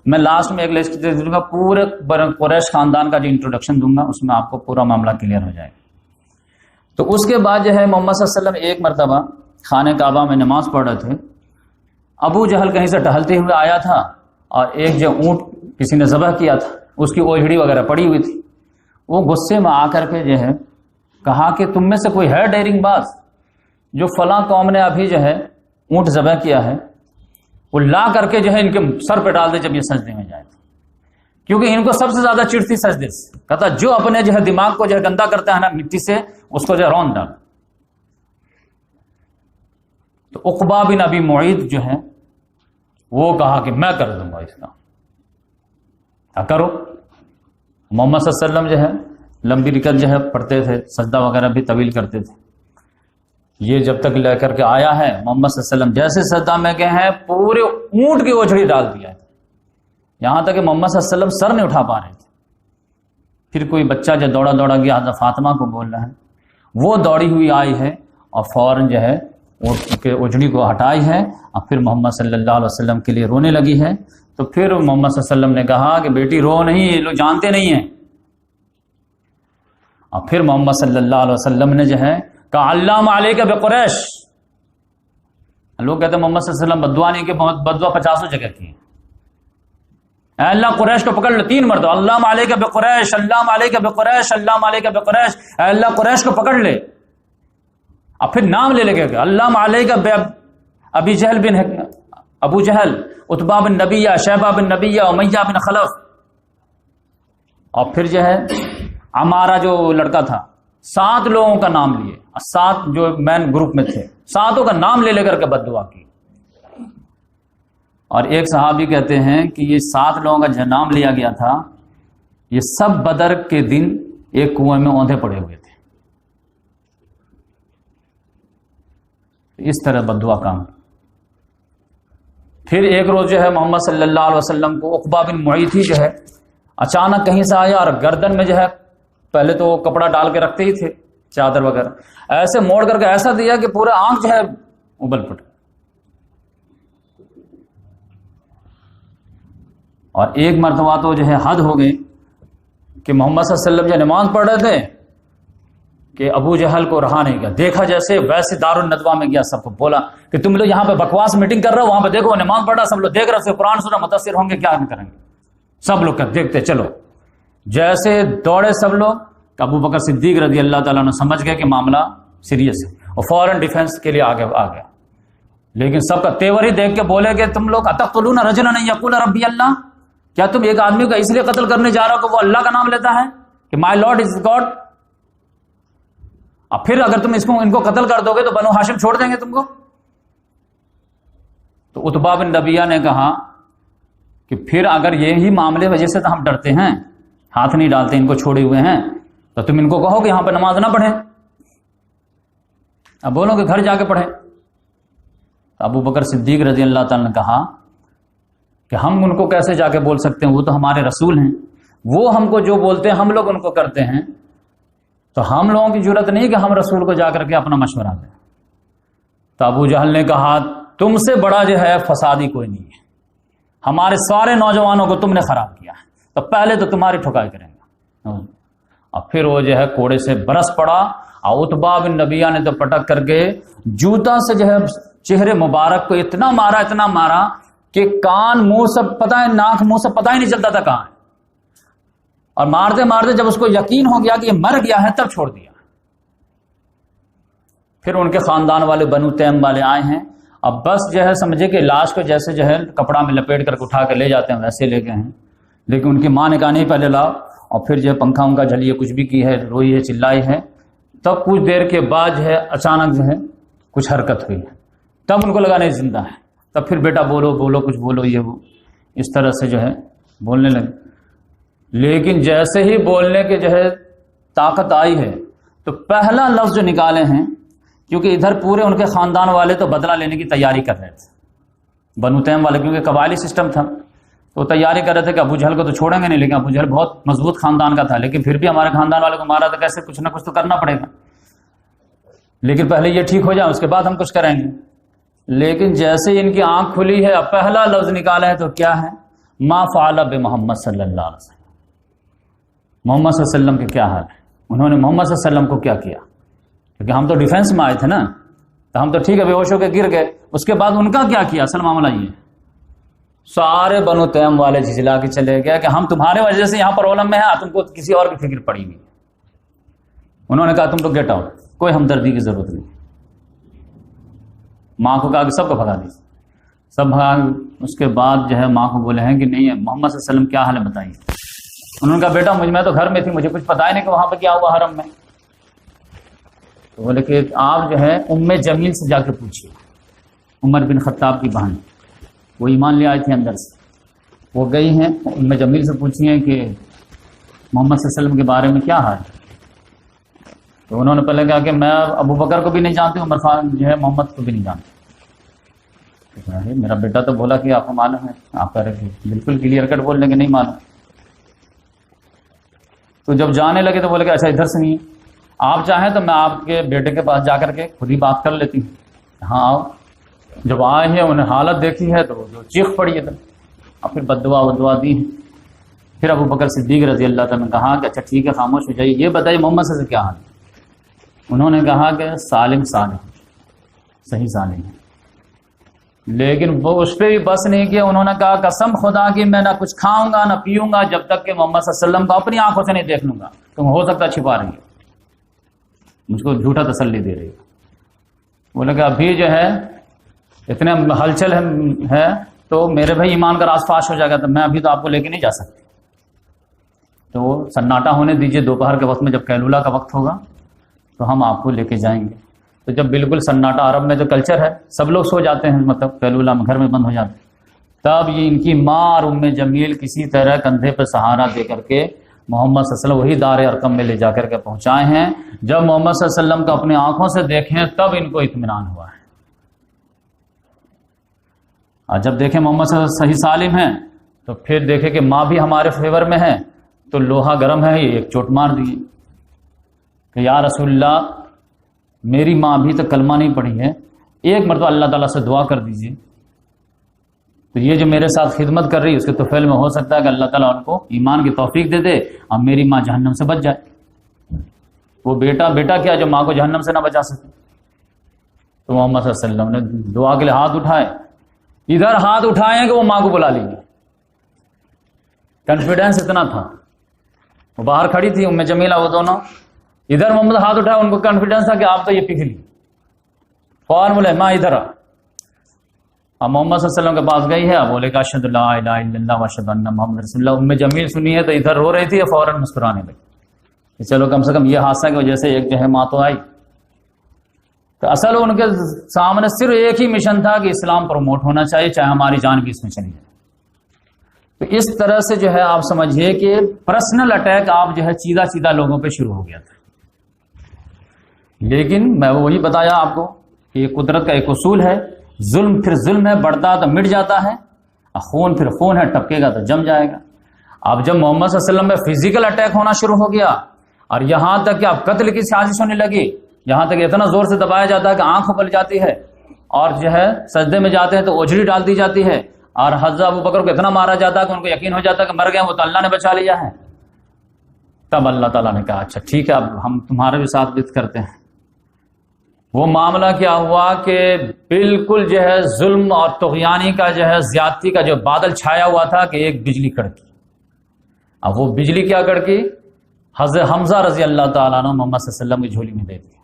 میں لاسٹ میں ایک لسٹ دوں گا پورے قریش خاندان کا جو انٹروڈکشن دوں گا، اس میں آپ کو پورا معاملہ کلیئر ہو جائے گا. تو اس کے بعد جو ہے محمد صلی اللہ علیہ وسلم ایک مرتبہ خانہ کعبہ میں نماز پڑھ رہے تھے. ابو جہل کہیں سے ٹہلتے ہوئے آیا تھا اور ایک جو اونٹ کسی نے ذبح کیا تھا اس کی اوجھڑی وغیرہ پڑی ہوئی تھی. وہ غصے میں آ کر کے جو ہے کہا کہ تم میں سے کوئی ہے ڈیرنگ باز جو فلاں قوم نے ابھی جو ہے اونٹ ذبح کیا ہے وہ لا کر کے جو ہے ان کے سر پہ ڈال دے جب یہ سجدے میں جائے. کیونکہ ان کو سب سے زیادہ چڑتی سجدے سے. کہتا جو اپنے جو ہے دماغ کو جو ہے گندا کرتا ہے نا مٹی سے، اس کو جو ہے رون ڈال. تو عقبہ بن ابی معیط جو ہے وہ کہا کہ میں کر دوں گا اس کا. کرو. محمد صلی اللہ علیہ وسلم جو ہے لمبی رکعت جو ہے پڑھتے تھے، سجدہ وغیرہ بھی طویل کرتے تھے. یہ جب تک لے کر کے آیا ہے محمد صلی اللہ علیہ وسلم جیسے سجدہ میں گئے ہیں پورے اونٹ کی اوجھڑی ڈال دیا ہے، یہاں تک کہ محمد صلی اللہ علیہ وسلم سر نہیں اٹھا پا رہے تھے. پھر کوئی بچہ جو دوڑا گیا حضرت فاطمہ کو بول رہا ہے، وہ دوڑی ہوئی آئی ہے اور فوراً جو ہے اوجھڑی کو ہٹائی ہے اور پھر محمد صلی اللہ علیہ وسلم کے لیے رونے لگی ہے. تو پھر محمد صلی اللہ علیہ وسلم نے کہا کہ بیٹی رو نہیں، یہ لوگ جانتے نہیں ہیں. اور پھر محمد صلی اللہ علیہ وسلم نے جو ہے کہا اللہ علیک بقریش. لوگ کہتے ہیں محمد صلی اللہ علیہ وسلم بدعا نہیں کہ بدعا 50 جگہ کی. اے اللہ قریش کو پکڑ لے 3 مرتبہ، اللہ علیک بقریش، اللہ علیک بقریش، اللہ علیک بقریش. اے اللہ قریش کو پکڑ لے. اور پھر نام لے لے کے اللہ علیک ابی جہل بن ابو جہل، عتبہ بن نبیہ، شیبہ بن نبیہ، امیہ بن خلف. اور پھر جو ہے عمارہ جو لڑکا تھا، 7 لوگوں کا نام لیے، 7 جو مین گروپ میں تھے 7 کا نام لے لے کر کے بد دعا کی. اور ایک صحابی کہتے ہیں کہ یہ 7 لوگوں کا جو نام لیا گیا تھا یہ سب بدر کے دن ایک کنویں میں اوندھے پڑے ہوئے تھے. اس طرح بد دعا کام. پھر ایک روز جو ہے محمد صلی اللہ علیہ وسلم کو عقبہ بن معیط جو ہے اچانک کہیں سے آیا اور گردن میں جو ہے پہلے تو وہ کپڑا ڈال کے رکھتے ہی تھے چادر وغیرہ، ایسے موڑ کر کے ایسا دیا کہ پورا آنکھ جو ہے ابل پھٹ. اور ایک مرتبہ تو جو ہے حد ہو گئی کہ محمد صلی اللہ علیہ وسلم جو نماز پڑھ رہے تھے کہ ابو جہل کو رہا نہیں گیا، دیکھا جیسے ویسے دارالندوا میں گیا، سب کو بولا کہ تم لوگ یہاں پہ بکواس میٹنگ کر رہے ہو، وہاں پہ دیکھو نماز پڑھ رہا، سب لوگ دیکھ رہے تھے، قرآن سنا متاثر ہوں گے، کیا کریں گے. سب لوگ دیکھتے چلو. جیسے دوڑے سب لوگ، ابو بکر صدیق رضی اللہ تعالیٰ نے سمجھ گئے کہ معاملہ سیریس ہے اور فوراً ڈیفینس کے لیے آگے آ گیا. لیکن سب کا تیور ہی دیکھ کے بولے کہ تم لوگ اتقتلون رجلا ان یقول ربی اللہ، کیا تم ایک آدمی کو اس لیے قتل کرنے جا رہے ہو کہ وہ اللہ کا نام لیتا ہے کہ مائی لارڈ از گاڈ. اور پھر اگر تم ان کو قتل کر دو گے تو بنو ہاشم چھوڑ دیں گے تم کو. تو عتبہ بن ربیعہ نے کہا کہ پھر اگر یہی معاملے وجہ سے تو ہم ڈرتے ہیں، ہاتھ نہیں ڈالتے، ان کو چھوڑے ہوئے ہیں، تو تم ان کو کہو کہ یہاں پہ نماز نہ پڑھیں، اب بولو کہ گھر جا کے پڑھیں. ابو بکر صدیق رضی اللہ تعالیٰ نے کہا کہ ہم ان کو کیسے جا کے بول سکتے ہیں، وہ تو ہمارے رسول ہیں، وہ ہم کو جو بولتے ہیں ہم لوگ ان کو کرتے ہیں، تو ہم لوگوں کی ضرورت نہیں کہ ہم رسول کو جا کر کے اپنا مشورہ دیں. تو ابو جہل نے کہا تم سے بڑا جو ہے فسادی کوئی نہیں ہے، ہمارے سارے نوجوانوں کو تم نے خراب کیا ہے، تو پہلے تو تمہاری ٹھکائی کریں گے. اور پھر وہ جو ہے کوڑے سے برس پڑا اور عتبہ بن ربیعہ نے تو پٹک کر کے جوتا سے جو ہے چہرے مبارک کو اتنا مارا کہ کان منہ سب پتہ ہے، ناک منہ سب پتہ ہی نہیں چلتا تھا کہاں ہے. اور مارتے مارتے جب اس کو یقین ہو گیا کہ یہ مر گیا ہے تب چھوڑ دیا. پھر ان کے خاندان والے بنو تیم والے آئے ہیں. اب بس جو ہے سمجھے کہ لاش کو جیسے جو ہے کپڑا میں لپیٹ کر اٹھا کے لے جاتے ہیں ویسے لے گئے ہیں. لیکن ان کی ماں نے کہا نہیں پہلے لاؤ, اور پھر جو ہے پنکھا انکھا جھلی ہے, کچھ بھی کی ہے, روئی ہے, چلائی ہے. تب کچھ دیر کے بعد جو ہے اچانک جو ہے کچھ حرکت ہوئی ہے. تب ان کو لگا نہیں زندہ ہے. تب پھر بیٹا بولو بولو کچھ بولو یہ وہ اس طرح سے جو ہے بولنے لگے. لیکن جیسے ہی بولنے کے جو ہے طاقت آئی ہے تو پہلا لفظ جو نکالے ہیں, کیونکہ ادھر پورے ان کے خاندان والے تو بدلہ لینے کی تیاری کر رہے تھے, بنو تیم والے, کیونکہ قبائلی سسٹم تھا تو تیاری کر رہے تھے کہ ابو جہل کو تو چھوڑیں گے نہیں, لیکن ابو جہل بہت مضبوط خاندان کا تھا, لیکن پھر بھی ہمارے خاندان والے کو مارا تو کیسے کچھ نہ کچھ تو کرنا پڑے گا, لیکن پہلے یہ ٹھیک ہو جائے اس کے بعد ہم کچھ کریں گے. لیکن جیسے ہی ان کی آنکھ کھلی ہے اب پہلا لفظ نکالا ہے تو کیا ہے, ما فعل بمحمد صلی اللہ علیہ وسلم, محمد صلی اللہ علیہ وسلم کے کیا حال ہے, انہوں نے محمد صلی اللہ علیہ وسلم کو کیا کیا. کیونکہ ہم تو ڈیفینس میں آئے تھے نا, تو ہم تو ٹھیک ہے بے ہوش ہو کے گر گئے, اس کے بعد ان کا کیا کیا اصل معاملہ یہ. سارے بنو تیم والے جھجلا کے چلے گئے کہ ہم تمہارے وجہ سے یہاں پرابلم میں ہے, تم کو کسی اور کی فکر پڑی ہوئی. انہوں نے کہا تم تو گیٹ آؤٹ, کوئی ہمدردی کی ضرورت نہیں. ماں کو کہا کہ سب کو بھگا دیجیے, سب بھگا. اس کے بعد جو ہے ماں کو بولے ہیں کہ نہیں ہے محمد صلی اللہ علیہ وسلم کیا حال ہے بتائیے. انہوں نے کہا بیٹا میں تو گھر میں تھی, مجھے کچھ پتا ہی نہیں کہ وہاں پہ کیا ہوا حرم میں. تو بولے کہ آپ جو ہے ام جمیل سے جا کے پوچھیے, عمر بن خطاب کی بہن, وہ ایمان لے آئی تھی اندر سے, وہ گئی ہیں ام جمیل سے پوچھیے کہ محمد صلی اللہ علیہ وسلم کے بارے میں کیا حال ہے. تو انہوں نے پہلے کہا کہ میں ابو بکر کو بھی نہیں جانتی, عمر خان جو ہے محمد کو بھی نہیں جانتی. میرا بیٹا تو بولا کہ آپ کو معلوم ہے, آپ کہہ رہے کہ بالکل کلیئر کٹ بول لیں کہ نہیں معلوم. تو جب جانے لگے تو بولے کہ اچھا ادھر سے نہیں, آپ چاہیں تو میں آپ کے بیٹے کے پاس جا کر کے خود ہی بات کر لیتی ہوں. ہاں آؤ. جب آئے ہیں انہیں حالت دیکھی ہے تو جو چیخ پڑی ہے تو, اور پھر بدعا دی ہے. پھر ابو بکر صدیق رضی اللہ تعالیٰ نے کہا کہ اچھا ٹھیک ہے خاموش ہو جائیے, یہ بتائیے محمد صلی اللہ علیہ وسلم کیا حال ہے. انہوں نے کہا کہ سالم صحیح سالم ہے. لیکن وہ اس پہ بھی بس نہیں کیا, انہوں نے کہا قسم خدا کی میں نہ کچھ کھاؤں گا نہ پیوں گا جب تک کہ محمد صلی اللہ علیہ وسلم کو اپنی آنکھوں سے نہیں دیکھ لوں گا. تم ہو سکتا چھپا رہی ہے, مجھ کو جھوٹا تسلی دے رہی ہے. بولے کہ ابھی جو ہے اتنے ہلچل ہے تو میرے بھائی ایمان کا راز فاش ہو جائے گا, تو میں ابھی تو آپ کو لے کے نہیں جا سکتی. تو سناٹا ہونے دیجئے, دوپہر کے وقت میں جب قیلولہ کا وقت ہوگا تو ہم آپ کو لے کے جائیں گے. تو جب بالکل سناٹا, عرب میں جو کلچر ہے سب لوگ سو جاتے ہیں, مطلب قیلولہ میں گھر میں بند ہو جاتے ہیں, تب یہ ان کی ماں اور ام جمیل کسی طرح کندھے پہ سہارا دے کر کے محمد صلی اللہ علیہ وسلم وہی دار ارقم میں لے جا کر کے پہنچائے ہیں. جب محمد صلی اللہ علیہ وسلم کو اپنی آنکھوں سے دیکھیں تب ان کو اطمینان ہوا ہے. اور جب دیکھیں محمد صلی اللہ علیہ وسلم صحیح سالم ہیں تو پھر دیکھیں کہ ماں بھی ہمارے فیور میں ہے, تو لوہا گرم ہے, یہ ایک چوٹ مار دیے کہ یا رسول اللہ میری ماں ابھی تک کلمہ نہیں پڑھی ہے, ایک مرتبہ اللہ تعالیٰ سے دعا کر دیجیے. تو یہ جو میرے ساتھ خدمت کر رہی ہے اس کے توفیل میں ہو سکتا ہے کہ اللہ تعالیٰ ان کو ایمان کی توفیق دے دے اور میری ماں جہنم سے بچ جائے. وہ بیٹا کیا جو ماں کو جہنم سے نہ بچا سکے. تو محمد صلی اللہ علیہ وسلم نے دعا کے لیے ہاتھ اٹھائے, ادھر ہاتھ اٹھائے ہیں کہ وہ ماں کو بلا لیجیے. کانفیڈینس اتنا تھا. وہ باہر کھڑی تھی ام جمیلہ, وہ دونوں, ادھر محمد ہاتھ اٹھایا, ان کو کانفیڈینس تھا کہ آپ تو یہ پگھ لی. فوراً بولے ماں ادھر آ. اب محمد صلی اللہ علیہ وسلم کے پاس گئی ہے, بولے کہ اشہد لا الہ الا اللہ واشہد ان محمد رسول اللہ. ام جمیل سنی ہے تو ادھر رو رہی تھی, فوراً مسکرانے لگی کہ چلو کم سے کم یہ حادثہ کی وجہ سے ایک جو ہے ماں تو آئی. تو اصل ان کے سامنے صرف ایک ہی مشن تھا کہ اسلام پروموٹ ہونا چاہیے, چاہے ہماری جان بھی اس میں چلی جائے. تو اس طرح سے جو ہے آپ سمجھیے کہ پرسنل اٹیک آپ جو ہے چیدہ لوگوں پہ شروع ہو گیا تھا. لیکن میں وہی بتایا آپ کو کہ یہ قدرت کا ایک اصول ہے, ظلم پھر ظلم ہے, بڑھتا تو مٹ جاتا ہے, خون پھر خون ہے, ٹپکے گا تو جم جائے گا. اب جب محمد صلی اللہ علیہ وسلم میں فزیکل اٹیک ہونا شروع ہو گیا اور یہاں تک کہ اب قتل کی سازش ہونے لگی, یہاں تک اتنا زور سے دبایا جاتا ہے کہ آنکھ پھل جاتی ہے, اور جو ہے سجدے میں جاتے ہیں تو اوجھڑی ڈال دی جاتی ہے, اور حضرت ابو بکر کو اتنا مارا جاتا ہے کہ ان کو یقین ہو جاتا ہے کہ مر گئے, وہ تو اللہ نے بچا لیا ہے. تب اللہ تعالیٰ نے کہا اچھا ٹھیک ہے اب ہم تمہارے بھی ساتھ بیت کرتے ہیں. وہ معاملہ کیا ہوا کہ بالکل جو ہے ظلم اور طغیانی کا جو ہے زیادتی کا جو بادل چھایا ہوا تھا کہ ایک بجلی کڑکی. اب وہ بجلی کیا کڑکی حضرت حمزہ رضی اللہ تعالیٰ عنہ محمد صلی اللہ علیہ وسلم کی جھولی میں دے دیا.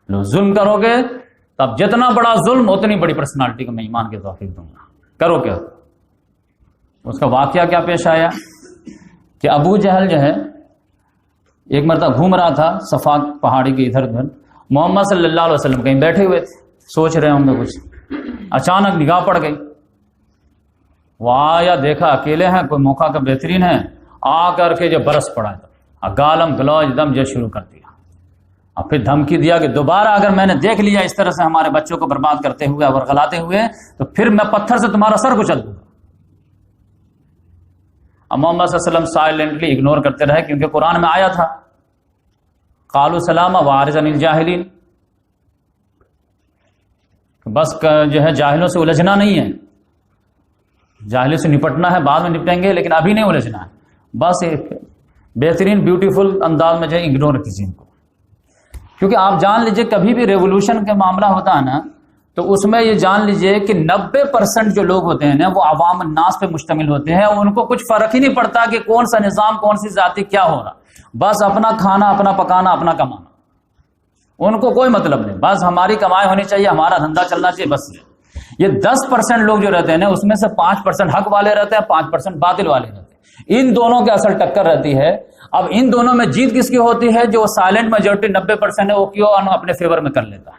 لو ظلم کرو گے تب جتنا بڑا ظلم اتنی بڑی پرسنالٹی کو میں ایمان کے توفیق دوں گا. کرو کیا. اس کا واقعہ کیا پیش آیا کہ ابو جہل جو ہے ایک مرتبہ گھوم رہا تھا صفا پہاڑی کے ادھر ادھر. محمد صلی اللہ علیہ وسلم کہیں بیٹھے ہوئے تھے, سوچ رہے ہوں گے کچھ. اچانک نگاہ پڑ گئی, وہ آیا دیکھا اکیلے ہیں, کوئی موقع کا بہترین ہے, آ کر کے جو برس پڑا ہے گالم گلوچ دم جو شروع کر دیا. اور پھر دھمکی دیا کہ دوبارہ اگر میں نے دیکھ لیا اس طرح سے ہمارے بچوں کو برباد کرتے ہوئے اور ورغلاتے ہوئے تو پھر میں پتھر سے تمہارا سر کچل دوں گا. اب محمد صلی اللہ علیہ وسلم سائلنٹلی اگنور کرتے رہے, کیونکہ قرآن میں آیا تھا قالوا سلاما وعرض عن الجاہلین, بس جو ہے جاہلوں سے الجھنا نہیں ہے, جاہلوں سے نپٹنا ہے, بعد میں نپٹیں گے لیکن ابھی نہیں الجھنا ہے. بس ایک بہترین بیوٹیفل انداز میں جو ہے اگنور کیجیے ان کو. کیونکہ آپ جان لیجئے کبھی بھی ریولوشن کا معاملہ ہوتا ہے نا تو اس میں یہ جان لیجئے کہ 90% جو لوگ ہوتے ہیں نا وہ عوام الناس پہ مشتمل ہوتے ہیں. ان کو کچھ فرق ہی نہیں پڑتا کہ کون سا نظام کون سی ذاتی کیا ہو رہا, بس اپنا کھانا اپنا پکانا اپنا کمانا, ان کو کوئی مطلب نہیں. بس ہماری کمائی ہونی چاہیے, ہمارا دھندا چلنا چاہیے. بس یہ 10% لوگ جو رہتے ہیں نا اس میں سے 5% حق والے رہتے ہیں, 5% باطل والے رہتے ہیں. ان دونوں کے اصل ٹکر رہتی ہے. اب ان دونوں میں جیت کس کی ہوتی ہے؟ جو سائلنٹ میجورٹی 90% ہے وہ کیوں اپنے فیور میں کر لیتا ہے.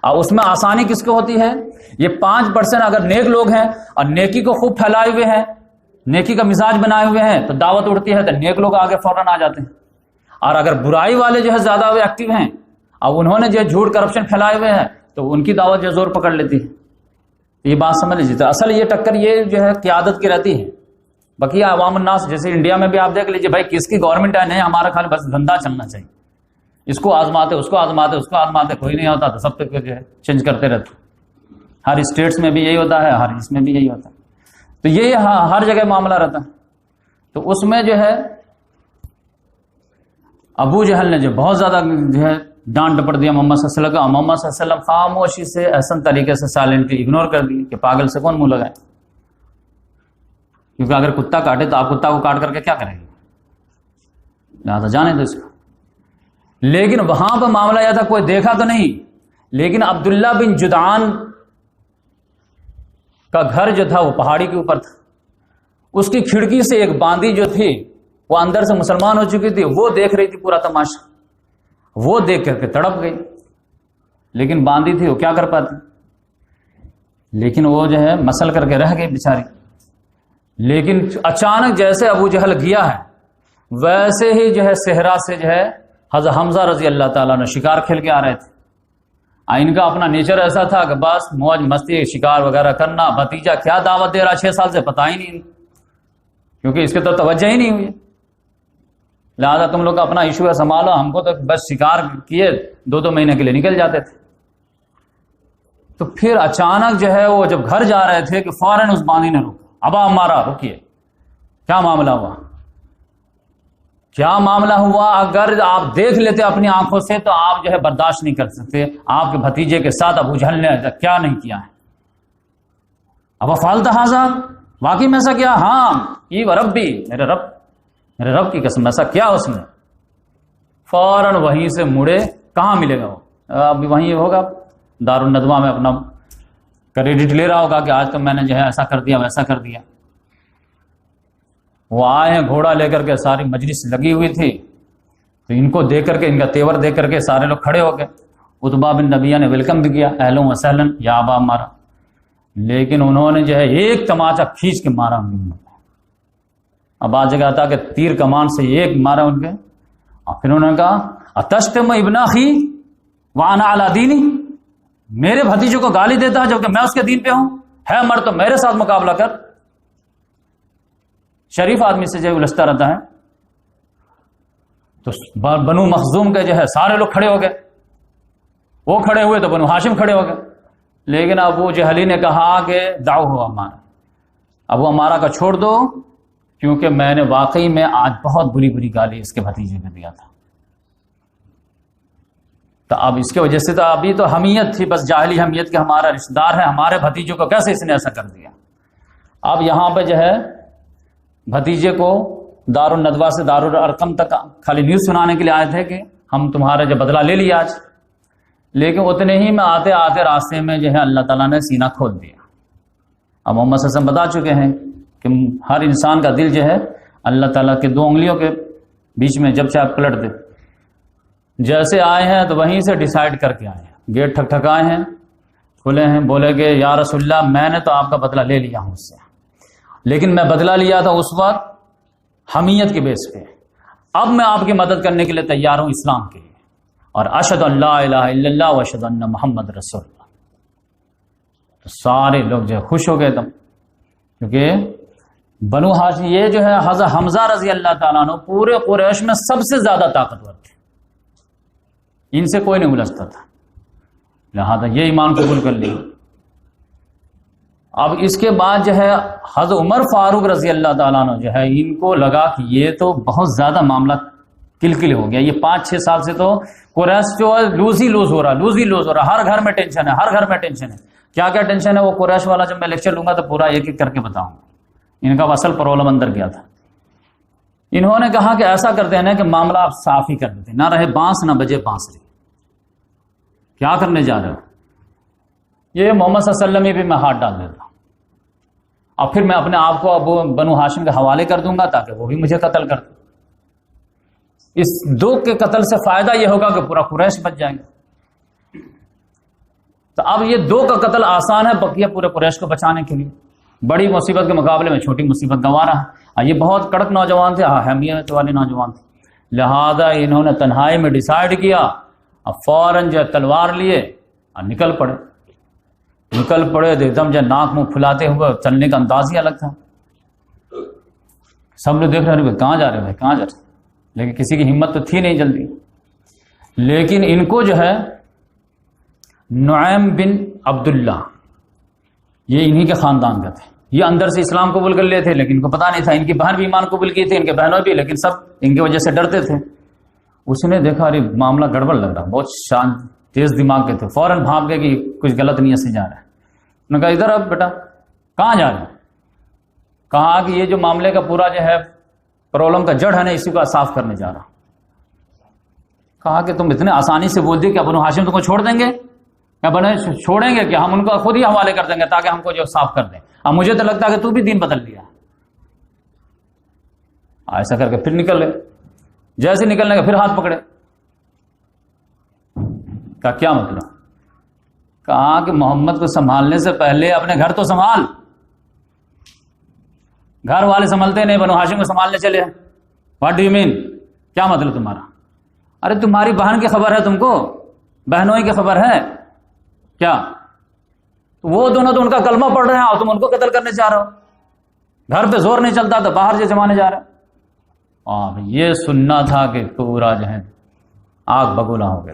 اور اس میں آسانی کس کو ہوتی ہے؟ یہ 5% اگر نیک لوگ ہیں اور نیکی کو خوب پھیلائے ہوئے ہیں, نیکی کا مزاج بنائے ہوئے ہیں تو دعوت اڑتی ہے تو نیک لوگ آگے فوراً آ جاتے ہیں. اور اگر برائی والے جو ہے زیادہ ایکٹیو ہیں اور انہوں نے جو جھوٹ کرپشن پھیلائے ہوئے ہیں تو ان کی دعوت جو زور پکڑ لیتی ہے. یہ بات سمجھ لیجیے. تو اصل یہ ٹکر یہ جو ہے قیادت کی رہتی ہے. بقیہ عوام الناس جیسے انڈیا میں بھی آپ دیکھ لیجیے بھائی کس کی گورنمنٹ ہے, نہیں ہمارا خالی بس دھندا چلنا چاہیے, اس کو آزماتے اس کو آزماتے اس کو آزماتے, کوئی نہیں ہوتا تو سب تک جو ہے چینج کرتے رہتے. ہر اسٹیٹس میں بھی یہی ہوتا ہے, ہر اس میں بھی یہی ہوتا ہے. تو یہ ہر جگہ معاملہ رہتا ہے. تو اس میں جو ہے ابو جہل نے جو بہت زیادہ جو ہے ڈانٹ ڈپٹ دیا محمد صلی اللہ علیہ وسلم کا. محمد صلی اللہ علیہ وسلم خاموشی سے احسن طریقے سے سائلنٹلی اگنور کر دی کہ پاگل سے کون منہ لگائے. کیونکہ اگر کتا کاٹے تو آپ کتا کو کاٹ کر کے کیا کریں گے, لہٰذا جانے دو اس کو. لیکن وہاں پہ معاملہ یہ تھا کوئی دیکھا تو نہیں, لیکن عبداللہ بن جدعان کا گھر جو تھا وہ پہاڑی کے اوپر تھا. اس کی کھڑکی سے ایک باندی جو تھی وہ اندر سے مسلمان ہو چکی تھی, وہ دیکھ رہی تھی پورا تماشا. وہ دیکھ کر کے تڑپ گئی, لیکن باندی تھی وہ کیا کر پاتی, لیکن وہ جو ہے مسل کر کے رہ گئی بیچاری. لیکن اچانک جیسے ابو جہل گیا ہے ویسے ہی جو ہے صحرا سے جو ہے حضرت حمزہ رضی اللہ تعالیٰ نے شکار کھیل کے آ رہے تھے. ان کا اپنا نیچر ایسا تھا کہ بس موج مستی شکار وغیرہ کرنا. بھتیجا کیا دعوت دے رہا 6 سال سے پتہ ہی نہیں, کیونکہ اس کے تو توجہ ہی نہیں ہوئی. لہٰذا تم لوگ اپنا ایشو ہے سنبھالو, ہم کو تو بس شکار کیے 2 مہینے کے لیے نکل جاتے تھے. تو پھر اچانک جو ہے وہ جب گھر جا رہے تھے کہ فوراً اس باندھی نے روکا, ابا ہمارا رکیے, کیا معاملہ ہوا, کیا معاملہ ہوا. اگر آپ دیکھ لیتے اپنی آنکھوں سے تو آپ جو ہے برداشت نہیں کر سکتے آپ کے بھتیجے کے ساتھ ابو جہل نے کیا نہیں کیا ہے. ابا فالتا حاضر, واقعی میں ایسا کیا؟ ہاں یہ ربی, میرے رب کی قسم ایسا کیا اس نے. فوراً وہیں سے مڑے. کہاں ملے گا وہ, ابھی وہیں ہوگا دارالندوہ میں اپنا کریڈٹ لے رہا ہوگا کہ آج تو میں نے جو ہے ایسا کر دیا ویسا کر دیا. وہ آئے ہیں گھوڑا لے کر کے, ساری مجلس لگی ہوئی تھی, تو ان کو دیکھ کر کے ان کا تیور دیکھ کر کے سارے لوگ کھڑے ہو گئے. عتبہ بن ربیعہ نے ویلکم بھی کیا, اہلا و سہلا یا ابا ہمارا. لیکن انہوں نے جو ہے ایک تماچا کھینچ کے مارا ان میں. اب آج جگہ تھا کہ تیر کمان سے ایک مارا ان کے, اور پھر انہوں نے کہا اتشتم ابن اخی وانا علی دینی, میرے بھتیجے کو گالی دیتا ہے جبکہ میں اس کے دین پہ ہوں, ہے مر تو میرے ساتھ مقابلہ کر. شریف آدمی سے جو الجھتا رہتا ہے. تو بنو مخزوم کے جو ہے سارے لوگ کھڑے ہو گئے, وہ کھڑے ہوئے تو بنو ہاشم کھڑے ہو گئے. لیکن ابو جہلی نے کہا کہ دعو ہو ہمارا, ابو ہمارا کا چھوڑ دو, کیونکہ میں نے واقعی میں آج بہت بری بری گالی اس کے بھتیجے کو دیا تھا. تو اب اس کی وجہ سے تو ابھی تو حمیت تھی, بس جاہلی حمیت کے ہمارا رشتہ دار ہے, ہمارے بھتیجوں کو کیسے اس نے ایسا کر دیا. اب یہاں پہ جو ہے بھتیجے کو دار الندوہ سے دار الارقم تک خالی نیوز سنانے کے لیے آئے تھے کہ ہم تمہارا جو بدلہ لے لیا آج، لیکن اتنے ہی میں آتے آتے راستے میں جو ہے اللہ تعالیٰ نے سینہ کھول دیا۔ اب محمد صلی اللہ علیہ وسلم بتا چکے ہیں کہ ہر انسان کا دل جو ہے اللہ تعالیٰ کے 2 انگلیوں کے بیچ میں جب چاہے پلٹ دے۔ جیسے آئے ہیں تو وہیں سے ڈیسائیڈ کر کے آئے ہیں، گیٹ ٹھکٹھکائے ہیں، کھلے ہیں، بولے کہ یا رسول اللہ میں نے تو آپ کا بدلہ لے لیا ہوں اس سے، لیکن میں بدلہ لیا تھا اس وقت حمیت کے بیس پہ، اب میں آپ کی مدد کرنے کے لیے تیار ہوں اسلام کے لیے، اور اشہد ان لا الہ الا اللہ و اشہد ان محمد رسول اللہ۔ تو سارے لوگ جو ہے خوش ہو گئے تم، کیونکہ بنو ہاشم یہ جو ہے حضرت حمزہ رضی اللہ تعالیٰ عنہ پورے قریش میں سب سے زیادہ طاقتور تھے، ان سے کوئی نہیں الجھتا تھا، لہذا یہ ایمان قبول کر لی۔ اب اس کے بعد جو ہے حضرت عمر فاروق رضی اللہ تعالیٰ عنہ جو ہے ان کو لگا کہ یہ تو بہت زیادہ معاملہ کلکل ہو گیا، یہ 5-6 سال سے تو قریش جو ہے لوز ہی لوز ہو رہا، ہر گھر میں ٹینشن ہے، ہر گھر میں ٹینشن ہے۔ کیا کیا ٹینشن ہے وہ قریش والا جب میں لیکچر لوں گا تو پورا ایک ایک کر کے بتاؤں گا، ان کا اصل پرابلم اندر کیا تھا۔ انہوں نے کہا کہ ایسا کرتے ہیں نا کہ معاملہ آپ صاف ہی کر دیتے، نہ رہے بانس نہ بجے بانسری، کیا کرنے جا رہے ہو؟ یہ محمد صلی اللہ علیہ وسلم بھی میں ہاتھ ڈال دیتا ہوں، اور پھر میں اپنے آپ کو ابو بنو ہاشم کے حوالے کر دوں گا تاکہ وہ بھی مجھے قتل کر دیں۔ اس 2 کے قتل سے فائدہ یہ ہوگا کہ پورا قریش بچ جائیں گے۔ تو اب یہ 2 کا قتل آسان ہے بقیہ پورے قریش کو بچانے کے لیے، بڑی مصیبت کے مقابلے میں چھوٹی مصیبت گنوارا ہے۔ یہ بہت کڑک نوجوان تھے، اہمیت والے نوجوان تھے، لہذا انہوں نے تنہائی میں ڈیسائیڈ کیا، اب فوراً جو تلوار لیے اور نکل پڑے تو ایک دم جو ناک منہ پھلاتے ہوئے، چلنے کا انداز ہی الگ تھا۔ سب لوگ دیکھ رہے ہیں کہاں جا رہے بھائی، کہاں جا رہے، لیکن کسی کی ہمت تو تھی نہیں جلدی۔ لیکن ان کو جو ہے نعیم بن عبداللہ، یہ انہی کے خاندان کا تھے، یہ اندر سے اسلام قبول کر لیے تھے لیکن ان کو پتا نہیں تھا، ان کی بہن بھی ایمان قبول کی تھی، ان کے بہنوں بھی، لیکن سب ان کی وجہ سے ڈرتے تھے۔ اس نے دیکھا ارے معاملہ گڑبڑ لگ رہا، بہت تیز دماغ کے تھے، فوراً بھاگ گئے کہ کچھ غلط نیت سے جا رہا ہے۔ انہوں نے کہا ادھر اب بیٹا کہاں جا رہے ہیں؟ کہا کہ یہ جو معاملے کا پورا جو ہے پرابلم کا جڑ ہے نا، اسی کو صاف کرنے جا رہا۔ کہا کہ تم اتنے آسانی سے بول دی کہ بنو ہاشم تم کو چھوڑ دیں گے؟ کیا بنے چھوڑیں گے کہ ہم ان کو خود ہی حوالے کر دیں گے تاکہ ہم کو جو صاف کر دیں۔ اب مجھے تو لگتا ہے کہ تو بھی دین بدل لیا۔ ایسا کر کے پھر نکل گئے، جیسے نکلنے کا پھر ہاتھ پکڑے، کہا کیا مطلب؟ کہا کہ محمد کو سنبھالنے سے پہلے اپنے گھر تو سنبھال، گھر والے سنبھلتے نہیں، بنو ہاشم کو سنبھالنے چلے۔ What do you mean? کیا مطلب تمہارا؟ ارے تمہاری بہن کی خبر ہے، تم کو بہنوئی کی خبر ہے کیا؟ وہ دونوں تو ان کا کلمہ پڑھ رہے ہیں اور تم ان کو قتل کرنے چاہ رہے ہو، گھر پہ زور نہیں چلتا تو باہر سے جمانے جا رہے ہیں۔ اور یہ سننا تھا کہ پورا جو ہے آگ بگولا ہو گیا۔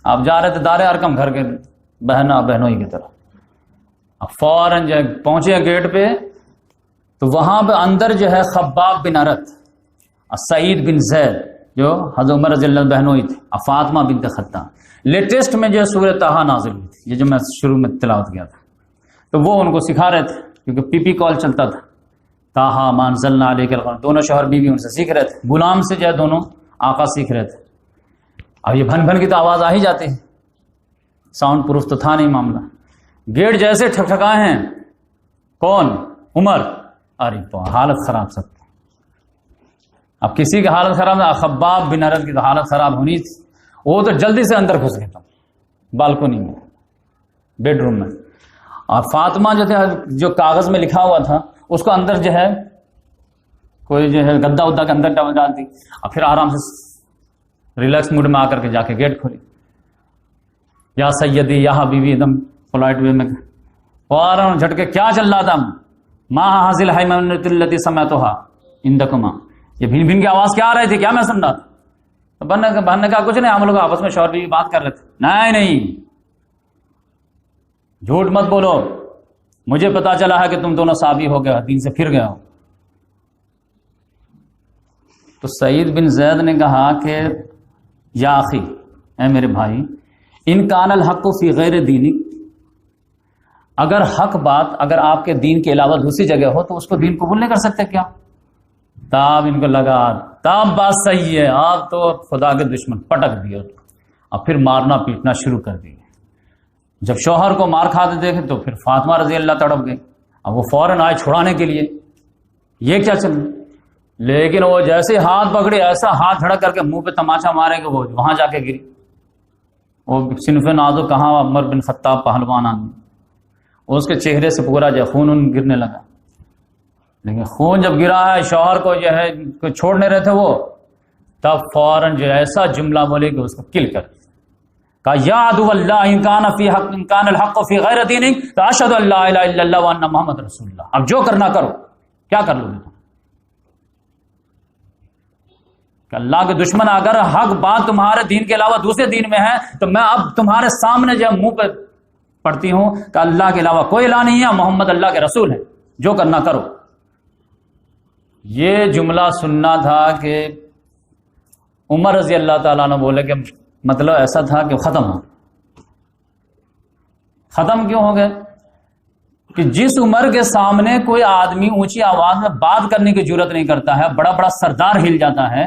آپ جا رہے تھے دار ارقم، گھر کے بہنوئی کی طرف، اب فوراً جو پہنچے گیٹ پہ تو وہاں پہ اندر جو ہے خباب بن عرت، سعید بن زید جو حضرت عمر رضی اللہ بہنوئی تھے، فاطمہ بنت خطاب، لیٹسٹ میں جو ہے سورہ طٰہٰ نازل ہوئی تھی، یہ جو میں شروع میں تلاوت کیا تھا، تو وہ ان کو سکھا رہے تھے کیونکہ پی پی کال چلتا تھا، طٰہٰ ما انزلنا علیک القرآن، دونوں شوہر بیوی ان سے سیکھ رہے تھے، غلام سے جو ہے دونوں آقا سیکھ رہے تھے۔ اب یہ بھن بھن کی تو آواز آ ہی جاتی ہے، ساؤنڈ پروف تو تھا نہیں معاملہ۔ گیٹ جیسے ٹھکٹھکائے ہیں، کون؟ عمر، ارے حالت خراب سب۔ اب کسی کی حالت خراب ہے، خباب بن عرت کی تو حالت خراب ہونی تھی، وہ تو جلدی سے اندر گھس گئے بالکونی میں، بیڈ روم میں، اور فاطمہ جو تھے جو کاغذ میں لکھا ہوا تھا اس کو اندر جو ہے کوئی جو ہے گدا ادا کے اندر ڈال دی، اور پھر آرام سے ریلیکس موڈ میں آ کر کے جا کے گیٹ کھولی، یا سیدی یا حبیبی، ایک دم پولائٹ وے میں، فوراً جھٹکے کیا چل رہا تھا؟ ما حاصل ہے التی سمعتها عندکما، یہ بھین بھین کی آواز کیا آ رہی تھی، کیا میں سن رہا تھا؟ تو بہن نے کہا کچھ نہیں، ہم لوگ آپس میں شوہر بیوی بات کر رہے تھے۔ نہیں جھوٹ مت بولو، مجھے پتا چلا ہے کہ تم دونوں صحابی ہو گئے، دین سے پھر گئے ہو۔ تو سعید بن زید نے کہا کہ یا اخی، اے میرے بھائی، ان کان الحق فی غیر دینک، اگر حق بات اگر آپ کے دین کے علاوہ دوسری جگہ ہو تو اس کو دین قبول نہیں کر سکتے کیا؟ تاب ان کو لگا تاب بات صحیح ہے، آپ تو خدا کے دشمن پٹک دیے اب پھر مارنا پیٹنا شروع کر دیے۔ جب شوہر کو مار کھاتے دیکھے تو پھر فاطمہ رضی اللہ تڑپ گئی، اب وہ فوراً آئے چھڑانے کے لیے، یہ کیا چل رہا؟ لیکن وہ جیسے ہاتھ پکڑے ایسا ہاتھ جھڑک کر کے منہ پہ تماچا مارے کہ وہ وہاں جا کے گری۔ وہ صنف نازک کہاں عمر بن خطاب پہلوان آدمی، اس کے چہرے سے پورا جو خون گرنے لگا، لیکن خون جب گرا ہے شوہر کو جو ہے چھوڑ نہیں رہے تھے وہ، تب فوراً جو ایسا جملہ بولے کہ اس کو کل کر کہا یا عدو اللہ ان کان الحق فی غیر دینک فاشهد ان لا الہ الا اللہ وان محمد رسول اللہ۔ اب جو کرنا کرو، کیا کر لو گے تم؟ کہ اللہ کے دشمن اگر حق بات تمہارے دین کے علاوہ دوسرے دین میں ہے تو میں اب تمہارے سامنے جب منہ پہ پڑھتی ہوں کہ اللہ کے علاوہ کوئی الہ نہیں ہے، محمد اللہ کے رسول ہے، جو کرنا کرو۔ یہ جملہ سننا تھا کہ عمر رضی اللہ تعالیٰ نے بولے کہ مطلب ایسا تھا کہ ختم ہو۔ ختم کیوں ہو گئے؟ کہ جس عمر کے سامنے کوئی آدمی اونچی آواز میں بات کرنے کی جرت نہیں کرتا ہے، بڑا بڑا سردار ہل جاتا ہے،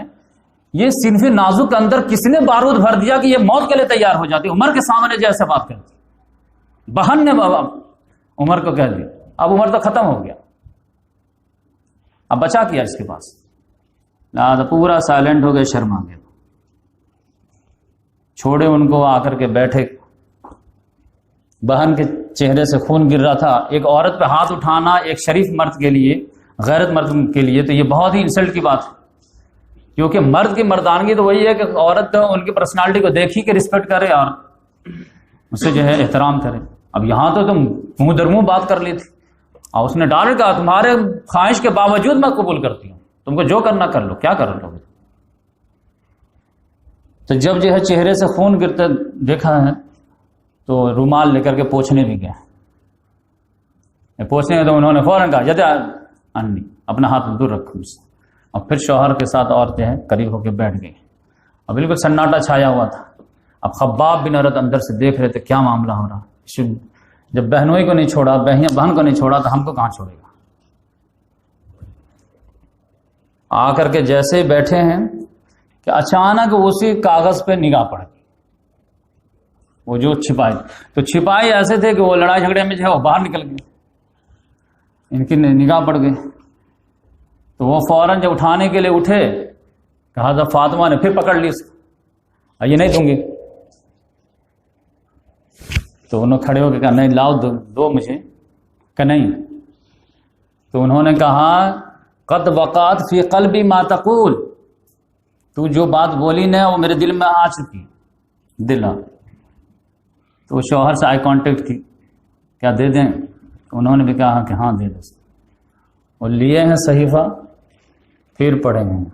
یہ صنف نازک کے اندر کس نے بارود بھر دیا کہ یہ موت کے لیے تیار ہو جاتی، عمر کے سامنے جیسے بات کرتی۔ بہن نے عمر کو کہہ دیا، اب عمر تو ختم ہو گیا، اب بچا کیا اس کے پاس، لہٰذا پورا سائلنٹ ہو گئے، شرما گئے، چھوڑے ان کو، آ کر کے بیٹھے۔ بہن کے چہرے سے خون گر رہا تھا، ایک عورت پہ ہاتھ اٹھانا ایک شریف مرد کے لیے، غیرت مرد کے لیے تو یہ بہت ہی انسلٹ کی بات ہے، کیونکہ مرد کی مردانگی تو وہی ہے کہ عورت ان کی پرسنالٹی کو دیکھی کہ رسپیکٹ کرے اور اسے جو ہے احترام کرے۔ اب یہاں تو تم منہ در منہ بات کر لی تھی، اور اس نے ڈال کہا تمہارے خواہش کے باوجود میں قبول کرتی ہوں، تم کو جو کرنا کر لو، کیا کر لو گے؟ تو جب جو ہے چہرے سے خون گرتے دیکھا ہے تو رومال لے کر کے پوچھنے بھی گئے، پوچھنے گئے تو انہوں نے فوراً کہا جدے انی اپنا ہاتھ دور رکھو مجھ سے، اور پھر شوہر کے ساتھ عورتیں ہیں قریب ہو کے بیٹھ گئی، اور بالکل سناٹا چھایا ہوا تھا۔ اب خباب بن عرت اندر سے دیکھ رہے تھے کیا معاملہ ہو رہا، جب بہنوئی کو نہیں چھوڑا، بہن کو نہیں چھوڑا تو ہم کو کہاں چھوڑے گا؟ آ کر کے جیسے بیٹھے ہیں کہ اچانک اسی کاغذ پہ نگاہ پڑ گئی، وہ جو چھپائی تو چھپائی ایسے تھے کہ وہ لڑائی جھگڑے میں جو ہے وہ باہر نکل گئے، ان کی نگاہ پڑ گئی، تو وہ فوراً جب اٹھانے کے لیے اٹھے کہا تھا فاطمہ نے پھر پکڑ لی اس کو، یہ نہیں دوں گی، تو انہوں کھڑے ہو کے کہا نہیں لاؤ دو مجھے، کہ نہیں، تو انہوں نے کہا قد وقعت فی قلبی ما تقول، تو جو بات بولی نا وہ میرے دل میں آ چکی، دلا۔ تو وہ شوہر سے آئی کانٹیکٹ کی، کیا دے دیں؟ انہوں نے بھی کہا کہ ہاں دے دو، اور لیے ہیں صحیفہ، پھر پڑھے ہیں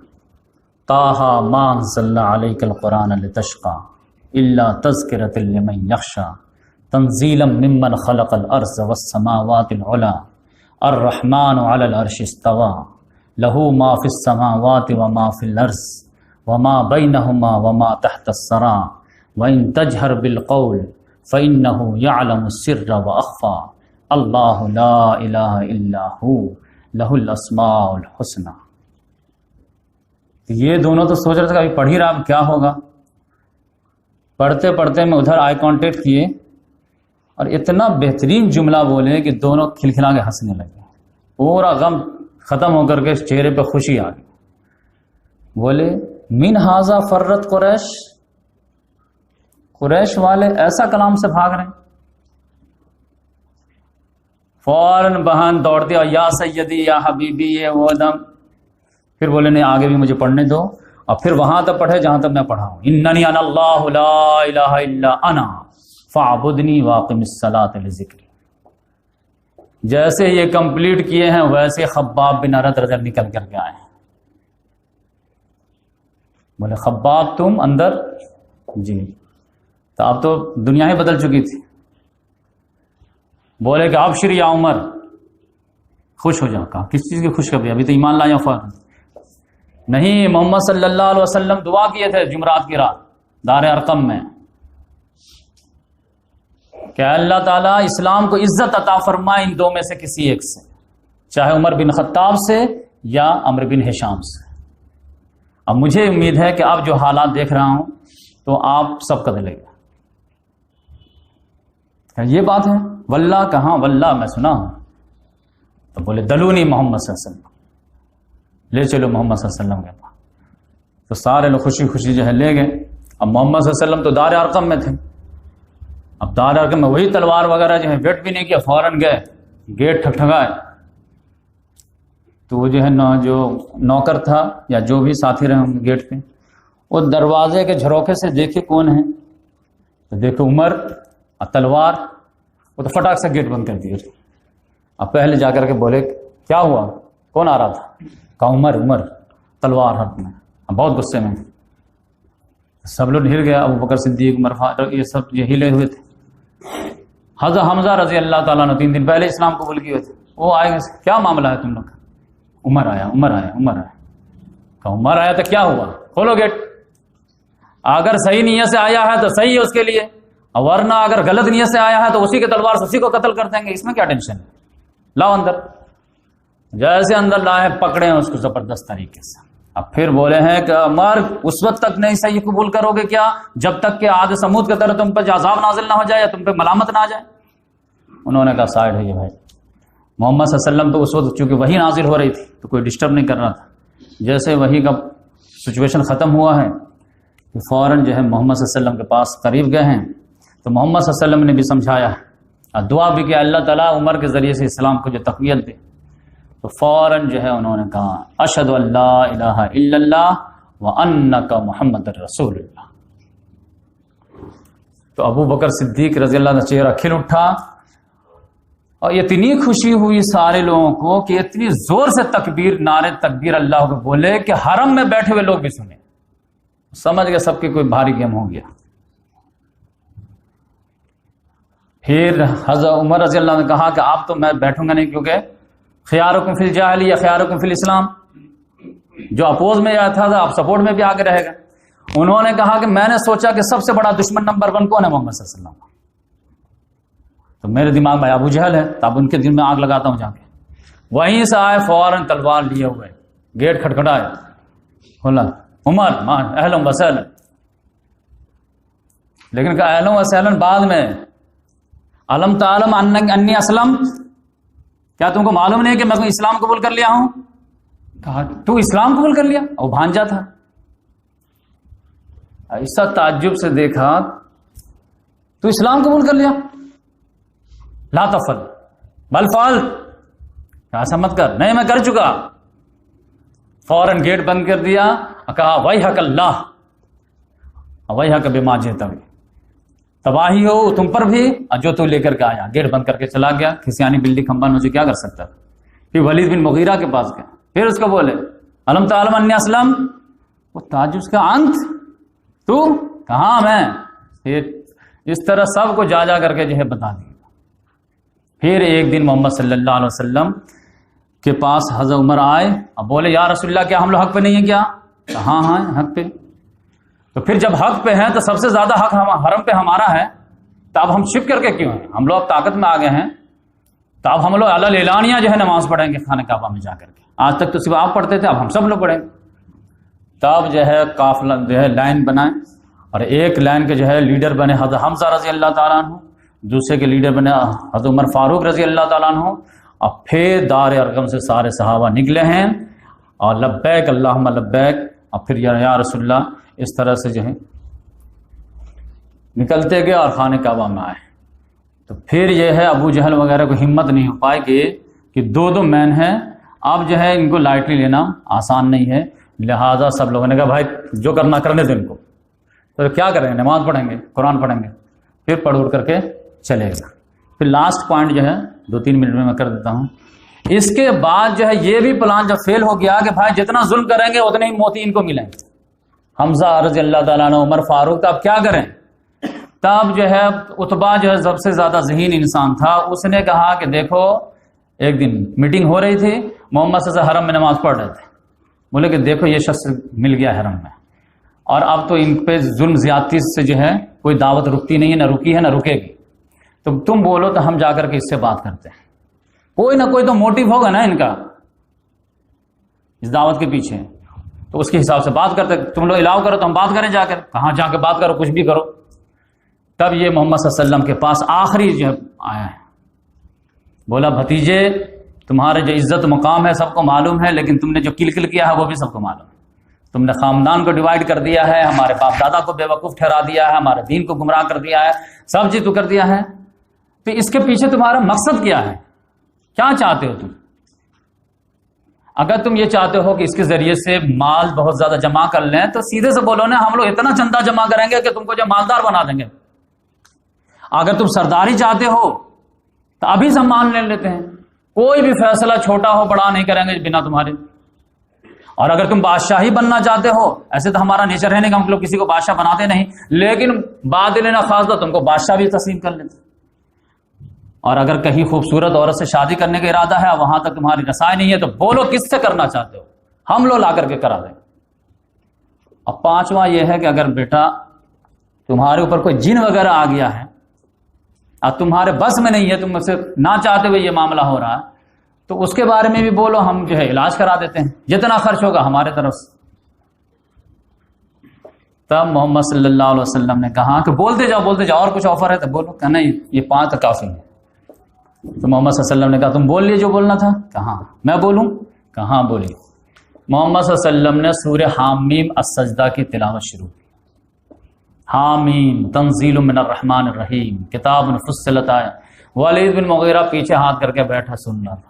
طٰہٰ ما انزلنا علیک القرآن لتشقیٰ الا تذکرۃ لمن یخشیٰ تنزیلا ممن خلق الارض والسماوات العلی الرحمن علی العرش استویٰ لہ ما فی السماوات وما فی الارض وما بینہما وما تحت الثری وان تجہر بالقول فإنہ یعلم السر واخفی اللہ لا الہ الا ہو لہ الاسماء الحسنی۔ یہ دونوں تو سوچ رہے تھے کہ ابھی پڑھ ہی رہا اب کیا ہوگا، پڑھتے پڑھتے میں ادھر آئی کانٹیکٹ کیے اور اتنا بہترین جملہ بولے کہ دونوں کھلکھلا کے ہنسنے لگے، پورا غم ختم ہو کر کے چہرے پہ خوشی آ گئی، بولے من ھذا فرت قریش، قریش والے ایسا کلام سے بھاگ رہے ہیں۔ فوراً بہن دوڑتی اور یا سیدی یا حبیبی یہ وہ دم، پھر بولے نہیں آگے بھی مجھے پڑھنے دو، اور پھر وہاں تک پڑھے جہاں تک میں پڑھا ہوں، اننی انا اللہ لا الہ الا انا فاعبدنی واقم الصلاۃ لذکری۔ جیسے یہ کمپلیٹ کیے ہیں ویسے خباب بن عرت رضی اللہ نکل کر کے آئے ہیں، بولے خباب تم اندر؟ جی، تو اب تو دنیا ہی بدل چکی تھی، بولے کہ ابشر یا عمر، خوش ہو جاؤ۔ کہا کس چیز کی خوشخبری؟ ابھی تو ایمان لایا فوراً نہیں، محمد صلی اللہ علیہ وسلم دعا کیے تھے جمعرات کی رات دار ارقم میں، کہ اللہ تعالیٰ اسلام کو عزت عطا فرمائے ان دو میں سے کسی ایک سے، چاہے عمر بن خطاب سے یا عمرو بن ہشام سے۔ اب مجھے امید ہے کہ اب جو حالات دیکھ رہا ہوں تو آپ سب کا دلے گا، یہ بات ہے۔ واللہ کہاں؟ واللہ میں سنا ہوں۔ تو بولے دلونی محمد صلی اللہ علیہ وسلم، لے چلو محمد صلی اللہ علیہ وسلم کے پاس۔ تو سارے لوگ خوشی خوشی جو ہے لے گئے۔ اب محمد صلی اللہ علیہ وسلم تو دار ارقم میں تھے، اب دار ارقم میں وہی تلوار وغیرہ جو ہے ویٹ بھی نہیں کیا، فوراً گئے، گیٹ ٹھکٹھکائے۔ تو وہ جو ہے جو نوکر تھا یا جو بھی ساتھی رہے ہوں گیٹ پہ، وہ دروازے کے جھروکے سے دیکھے کون ہے، تو دیکھو عمر اور تلوار، وہ تو فٹاک سے گیٹ بند کر دیا۔ اب پہلے جا کر کے بولے کیا ہوا، کون آ رہا تھا؟ کہا عمر، عمر تلوار ہاتھ میں، اب بہت غصے میں۔ سب لوگ ہل گیا، ابو بکر صدیق، عمر فاروق، یہ سب یہ ہلے ہوئے تھے۔ حضرت حمزہ رضی اللہ تعالیٰ نے 3 دن پہلے اسلام قبول کیے تھے، وہ آئے گا، کیا معاملہ ہے تم لوگ کا؟ عمر آیا، عمر آیا، عمر آیا۔ کہا عمر آیا تو کیا ہوا، کھولو گیٹ۔ اگر صحیح نیت سے آیا ہے تو صحیح ہے اس کے لیے، ورنہ اگر غلط نیت سے آیا ہے تو اسی کے تلوار سے اسی کو قتل کر دیں گے، اس میں کیا ٹینشن ہے، لاؤ اندر۔ جیسے اندر لائے پکڑے ہیں اس کو زبردست طریقے سے۔ اب پھر بولے ہیں کہ عمر اس وقت تک نہیں صحیح قبول کرو گے کیا جب تک کہ عاد سمود کی طرح تم پہ عذاب نازل نہ ہو جائے یا تم پہ ملامت نہ آ جائے۔ انہوں نے کہا سائڈ ہے یہ بھائی، محمد صلی اللہ علیہ وسلم تو اس وقت چونکہ وہی نازل ہو رہی تھی تو کوئی ڈسٹرب نہیں کر رہا تھا۔ جیسے وہی کا سچویشن ختم ہوا ہے کہ فوراً جو ہے محمد صلی اللہ علیہ وسلم کے پاس قریب گئے ہیں، تو محمد صلی اللہ علیہ وسلم نے بھی سمجھایا اور دعا بھی کہ اللہ تعالیٰ عمر کے ذریعے سے اسلام کو جو تقویت دے۔ تو فوراً جو ہے انہوں نے کہا اشہد ان لا الہ الا اللہ وانک محمد رسول اللہ۔ تو ابو بکر صدیق رضی اللہ عنہ کا چہرہ کھل اٹھا اور اتنی خوشی ہوئی سارے لوگوں کو کہ اتنی زور سے تکبیر، نعرے تکبیر اللہ کو بولے کہ حرم میں بیٹھے ہوئے لوگ بھی سنے، سمجھ گئے سب کے کوئی بھاری گیم ہو گیا۔ پھر حضرت عمر رضی اللہ عنہ نے کہا کہ آپ تو میں بیٹھوں گا نہیں، کیونکہ خیارکم فی الجاہلیہ خیارکم فی الاسلام، جو اپوز میں تھا آپ سپورٹ میں بھی آگے رہے گا۔ انہوں نے کہا کہ میں نے سوچا کہ سب سے بڑا دشمن نمبر 1 کون ہے، محمد صلی اللہ علیہ وسلم، تو میرے دماغ میں ابو جہل ہے، تو اب ان کے دل میں آگ لگاتا ہوں جا کے۔ وہیں سے آئے فوراً تلوار لیے ہوئے، گیٹ کھٹکھٹائے، کھولا، عمر اہلا وسہلا، لیکن کہا اہلا وسہلا بعد میں، علم تعلم انی اسلم، کیا تم کو معلوم نہیں کہ میں اسلام قبول کر لیا ہوں؟ کہا تو اسلام قبول کر لیا؟ اور بھانجا تھا، ایسا تعجب سے دیکھا، تو اسلام قبول کر لیا؟ لا تفعل بل فعلت، ایسا مت کر، نہیں میں کر چکا۔ فوراً گیٹ بند کر دیا اور کہا ویحک اللہ ویحک بما جئت بہ، تباہی ہو تم پر بھی اور جو تو لے کر کے آیا۔ گیٹ بند کر کے چلا گیا، کھسیانی بلی کھمبا مجھے کیا کر سکتا تھا۔ پھر ولید بن مغیرہ کے پاس گیا، پھر اس کو بولے علم تعلم انی اسلم، وہ تعجب کا انت، تو کہاں میں؟ پھر اس طرح سب کو جا کر کے جو ہے بتا دیا۔ پھر ایک دن محمد صلی اللہ علیہ وسلم کے پاس حضرت عمر آئے اور بولے یا رسول اللہ کیا ہم لوگ حق پہ نہیں ہیں کیا؟ ہاں ہاں حق پہ۔ تو پھر جب حق پہ ہیں تو سب سے زیادہ حق حرم پہ ہمارا ہے، تو اب ہم چھپ کر کے کیوں ہیں؟ ہم لوگ اب طاقت میں آ گئے ہیں، تو اب ہم لوگ اعلیٰ اعلانیہ جو ہے نماز پڑھیں گے خانہ کعبہ میں جا کر کے۔ آج تک تو صرف آپ پڑھتے تھے، اب ہم سب لوگ پڑھیں گے۔ تب جو ہے قافلہ جو ہے لائن بنائے اور ایک لائن کے جو ہے لیڈر بنے حضرت حمزہ رضی اللہ تعالیٰ عنہ، دوسرے کے لیڈر بنے حضرت عمر فاروق رضی اللہ تعالیٰ عنہ، اور پھر دار ارقم سے سارے صحابہ نکلے ہیں اور لبیک اللہم لبیک، اور پھر یا رسول اللہ اس طرح سے جو ہے نکلتے گئے اور خانہ کعبہ میں آئے۔ تو پھر یہ ہے ابو جہل وغیرہ کو ہمت نہیں ہو پائے کہ دو مین ہیں، اب جو ہے ان کو لائٹلی لینا آسان نہیں ہے، لہٰذا سب لوگوں نے کہا بھائی جو کرنا کرنے دیں ان کو۔ تو کیا کریں گے؟ نماز پڑھیں گے، قرآن پڑھیں گے، پھر پڑھ اڑ کر کے چلے گا۔ پھر لاسٹ پوائنٹ جو ہے 2-3 منٹ میں کر دیتا ہوں۔ اس کے بعد جو ہے یہ بھی پلان جب فیل ہو گیا کہ بھائی جتنا ظلم کریں گے اتنے ہی موتی ان کو ملیں گے، حمزہ رضی اللہ تعالیٰ عنہ، عمر فاروق، تو اب کیا کریں؟ تب جو ہے عتبہ جو ہے سب سے زیادہ ذہین انسان تھا، اس نے کہا کہ دیکھو ایک دن میٹنگ ہو رہی تھی، محمد صلی اللہ علیہ وسلم حرم میں نماز پڑھ رہے تھے، بولے کہ دیکھو یہ شخص مل گیا حرم میں، اور اب تو ان پہ ظلم زیادتی سے جو ہے کوئی دعوت رکتی نہیں ہے، نہ رکی ہے نہ رکے گی، تو تم بولو تو ہم جا کر کے اس سے بات کرتے ہیں. کوئی نہ کوئی تو موٹیو ہوگا نا ان کا اس دعوت کے پیچھے, تو اس کے حساب سے بات کرتے. تم لوگ الاؤ کرو تو ہم بات کریں جا کر. کہاں جا کے بات کرو, کچھ بھی کرو. تب یہ محمد صلی اللہ علیہ وسلم کے پاس آخری جو آیا ہے, بولا بھتیجے تمہارے جو عزت مقام ہے سب کو معلوم ہے, لیکن تم نے جو کل کیا ہے وہ بھی سب کو معلوم ہے. تم نے خاندان کو ڈیوائیڈ کر دیا ہے, ہمارے باپ دادا کو بے وقوف ٹھہرا دیا ہے, ہمارے دین کو گمراہ کر دیا ہے, سب چیز تو کر دیا ہے. تو اس کے پیچھے تمہارا مقصد کیا ہے, کیا چاہتے ہو تم؟ اگر تم یہ چاہتے ہو کہ اس کے ذریعے سے مال بہت زیادہ جمع کر لیں تو سیدھے سے بولو نا, ہم لوگ اتنا چندہ جمع کریں گے کہ تم کو جو مالدار بنا دیں گے. اگر تم سرداری چاہتے ہو تو ابھی سے مان لے لیتے ہیں, کوئی بھی فیصلہ چھوٹا ہو بڑا نہیں کریں گے بنا تمہارے. اور اگر تم بادشاہی بننا چاہتے ہو, ایسے تو ہمارا نیچر ہے نہیں کہ ہم لوگ کسی کو بادشاہ بناتے نہیں, لیکن بعد لینا خاص تو تم کو بادشاہ بھی تسلیم کر لیتے. اور اگر کہیں خوبصورت عورت سے شادی کرنے کا ارادہ ہے, وہاں تک تمہاری رسائی نہیں ہے, تو بولو کس سے کرنا چاہتے ہو, ہم لوگ لا کر کے کرا دیں. اب پانچواں یہ ہے کہ اگر بیٹا تمہارے اوپر کوئی جن وغیرہ آ گیا ہے اور تمہارے بس میں نہیں ہے, تم سے نہ چاہتے ہوئے یہ معاملہ ہو رہا ہے, تو اس کے بارے میں بھی بولو, ہم جو ہے علاج کرا دیتے ہیں, جتنا خرچ ہوگا ہمارے طرف سے. تب محمد صلی اللہ علیہ وسلم نے کہا کہ بولتے جاؤ, اور کچھ آفر ہے تو بولو. کہ نہیں, یہ 5 تو کافی ہے. تو محمد صلی اللہ علیہ وسلم نے کہا تم بول لیے جو بولنا تھا. کہاں میں بولوں؟ کہاں بولیے. محمد صلی اللہ علیہ وسلم نے سورہ حامیم السجدہ کی تلاوت شروع کی. حامیم تنزیل من الرحمن الرحیم کتاب فصلت آیات. ولید بن مغیرہ پیچھے ہاتھ کر کے بیٹھا سن رہا تھا.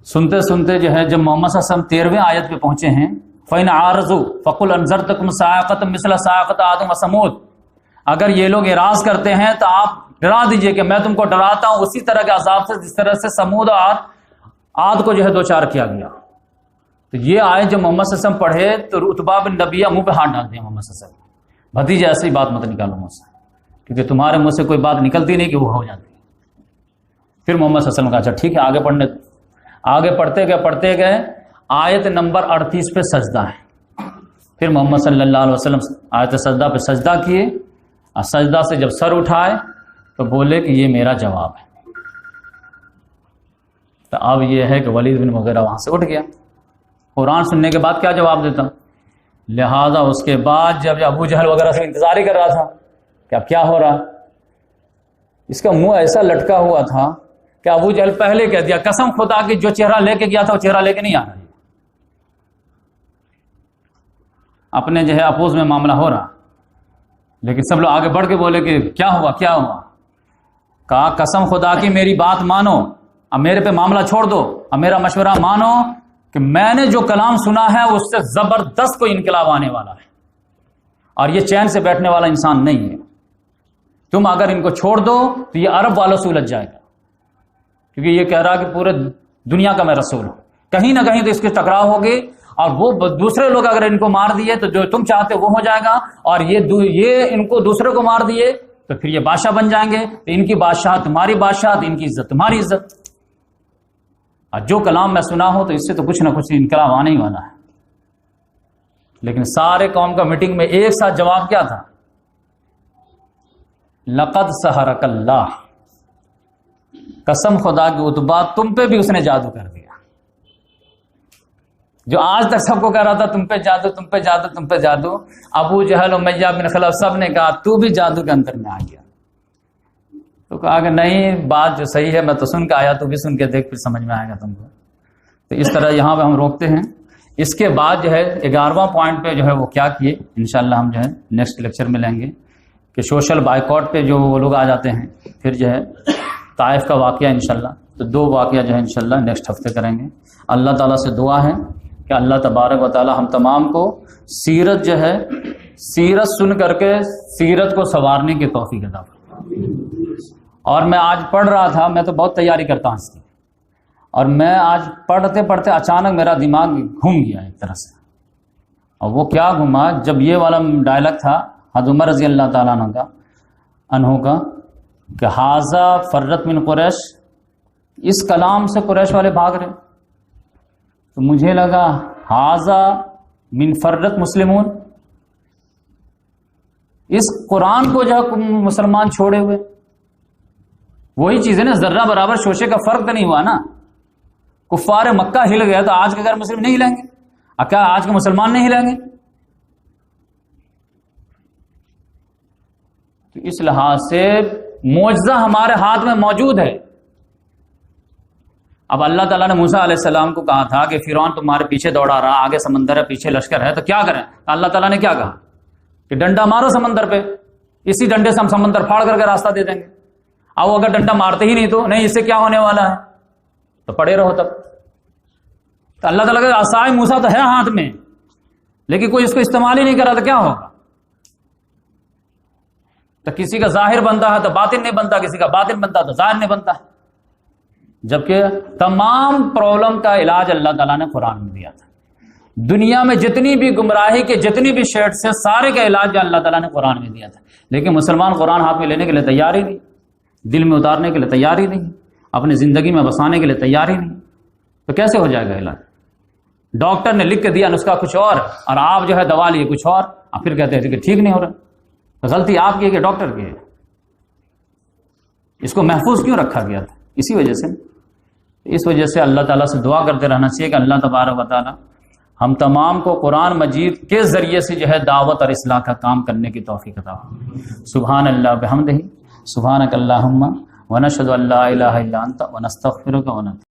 سنتے سنتے جو ہے جب محمد صلی اللہ علیہ وسلم 13ویں آیت پہ پہنچے ہیں, فَإِنْ عَارَضُوا فَقُلْ أَنذَرْتُكُمْ صَاعِقَةً مِثْلَ صَاعِقَةِ عَادٍ وَثَمُودَ. اگر یہ لوگ اعراض کرتے ہیں تو آپ ڈرا دیجئے کہ میں تم کو ڈراتا ہوں اسی طرح کے عذاب سے جس طرح سے سمود اور عاد کو جو ہے 2-4 کیا گیا. تو یہ آیت جب محمد صلی اللہ علیہ وسلم پڑھے تو عتبہ بن ربیعہ منہ پہ ہاتھ ڈال دیا محمد صلی اللہ علیہ وسلم, بھتیجے ایسی بات مت نکالو مجھ سے, کیونکہ تمہارے منہ سے کوئی بات نکلتی نہیں کہ وہ ہو جاتی. پھر محمد صلی اللہ علیہ وسلم کہا اچھا ٹھیک ہے آگے پڑھنے. آگے پڑھتے گئے آیت نمبر 38 پہ سجدہ ہے. پھر محمد صلی اللہ علیہ وسلم آیت سجدہ پہ سجدہ کیے, اور سجدہ سے جب سر اٹھائے تو بولے کہ یہ میرا جواب ہے. تو اب یہ ہے کہ ولید بن مغیرہ وہاں سے اٹھ گیا. قرآن سننے کے بعد کیا جواب دیتا؟ لہذا اس کے بعد جب ابو جہل وغیرہ سے انتظار ہی کر رہا تھا کہ اب کیا ہو رہا, اس کا منہ ایسا لٹکا ہوا تھا کہ ابو جہل پہلے کہہ دیا قسم خدا کی جو چہرہ لے کے گیا تھا وہ چہرہ لے کے نہیں آ رہا ہے. اپنے جو ہے اپوز میں معاملہ ہو رہا, لیکن سب لوگ آگے بڑھ کے بولے کہ کیا ہوا. کہا قسم خدا کی میری بات مانو, اب میرے پہ معاملہ چھوڑ دو, اب میرا مشورہ مانو کہ میں نے جو کلام سنا ہے اس سے زبردست کوئی انقلاب آنے والا ہے, اور یہ چین سے بیٹھنے والا انسان نہیں ہے. تم اگر ان کو چھوڑ دو تو یہ عرب والوں سے الجھ جائے گا, کیونکہ یہ کہہ رہا کہ پورے دنیا کا میں رسول ہوں. کہیں نہ کہیں تو اس کے ٹکراؤ ہوگی, اور وہ دوسرے لوگ اگر ان کو مار دیے تو جو تم چاہتے وہ ہو جائے گا, اور یہ ان کو دوسرے کو مار دیے تو پھر یہ بادشاہ بن جائیں گے. تو ان کی بادشاہ تمہاری بادشاہ, ان کی عزت تمہاری عزت. اور جو کلام میں سنا ہو تو اس سے تو کچھ نہ کچھ انقلاب آنے ہی والا ہے. لیکن سارے قوم کا میٹنگ میں ایک ساتھ جواب کیا تھا؟ لقد سحرک اللہ, قسم خدا کی عتبہ تم پہ بھی اس نے جادو کر دیا. جو آج تک سب کو کہہ رہا تھا تم پہ جادو, تم پہ جادو, تم پہ جادو, ابو جہل امیہ بن خلف سب نے کہا تو بھی جادو کے اندر میں آ گیا. تو کہا کہ نہیں بات جو صحیح ہے میں تو سن کے آیا, تو بھی سن کے دیکھ پھر سمجھ میں آئے گا تم کو. تو اس طرح یہاں پہ ہم روکتے ہیں. اس کے بعد جو ہے 11واں پوائنٹ پہ جو ہے وہ کیا کیے, انشاءاللہ ہم جو ہے نیکسٹ لیکچر میں لیں گے کہ سوشل بائیکاٹ پہ جو وہ لوگ آ جاتے ہیں. پھر جو ہے طائف کا واقعہ انشاءاللہ, تو 2 واقعہ جو ہے انشاءاللہ نیکسٹ ہفتے کریں گے. اللہ تعالیٰ سے دعا ہے کہ اللہ تبارک و تعالیٰ ہم تمام کو سیرت جو ہے سیرت سن کر کے سیرت کو سنوارنے کی توفیق عطا فرمائے. اور میں آج پڑھ رہا تھا, میں تو بہت تیاری کرتا ہوں اس کی, اور میں آج پڑھتے پڑھتے اچانک میرا دماغ گھوم گیا ایک طرح سے. اور وہ کیا گھما, جب یہ والا ڈائلاگ تھا حضرت عمر رضی اللہ تعالیٰ عنہ کا کہ حاذا فرت من قریش, اس کلام سے قریش والے بھاگ رہے. تو مجھے لگا حاذا من فرت مسلمون, اس قرآن کو جو مسلمان چھوڑے ہوئے. وہی چیز ہے نا، ذرہ برابر شوشے کا فرق تو نہیں ہوا نا. کفار مکہ ہل گیا تو آج کے غیر مسلم نہیں ہلیں گے؟ کیا آج کے مسلمان نہیں ہلیں گے؟ تو اس لحاظ سے معجزہ ہمارے ہاتھ میں موجود ہے. اب اللہ تعالیٰ نے موسیٰ علیہ السلام کو کہا تھا کہ فرعون تمہارے پیچھے دوڑا رہا، آگے سمندر ہے، پیچھے لشکر ہے، تو کیا کریں؟ اللہ تعالیٰ نے کیا کہا کہ ڈنڈا مارو سمندر پہ، اسی ڈنڈے سے ہم سمندر پھاڑ کر کے راستہ دے دیں گے. اب اگر ڈنڈا مارتے ہی نہیں تو نہیں، اس سے کیا ہونے والا ہے، تو پڑے رہو تب. تو اللہ تعالیٰ کا عصائے موسیٰ تو ہے ہاتھ میں، لیکن کوئی اس کو استعمال ہی نہیں کرا تو کیا ہوگا؟ تو کسی کا ظاہر بنتا ہے تو باطن نہیں بنتا، کسی کا باطن بنتا تو ظاہر نہیں بنتا. جبکہ تمام پرابلم کا علاج اللہ تعالیٰ نے قرآن میں دیا تھا. دنیا میں جتنی بھی گمراہی کے جتنی بھی شیڈز ہیں، سارے کا علاج اللہ تعالیٰ نے قرآن میں دیا تھا. لیکن مسلمان قرآن ہاتھ میں لینے کے لیے تیار ہی نہیں، دل میں اتارنے کے لیے تیار ہی نہیں، اپنی زندگی میں بسانے کے لیے تیار ہی نہیں. تو کیسے ہو جائے گا علاج؟ ڈاکٹر نے لکھ کے دیا نسخہ کچھ اور آپ جو ہے دوا لیے کچھ اور پھر کہتے ہیں کہ ٹھیک نہیں ہو رہا. تو غلطی آپ کی ہے کہ ڈاکٹر کی ہے؟ اس کو محفوظ کیوں رکھا گیا تھا؟ اسی وجہ سے. اس وجہ سے اللہ تعالیٰ سے دعا کرتے رہنا چاہیے کہ اللہ تبارک و تعالیٰ ہم تمام کو قرآن مجید کے ذریعے سے جو ہے دعوت اور اصلاح کا کام کرنے کی توفیق عطا ہو. سبحان اللہ بحمدہ، سبحانک اللہم ونشہد ان لا الہ الا انت ونستغفرک ونتوب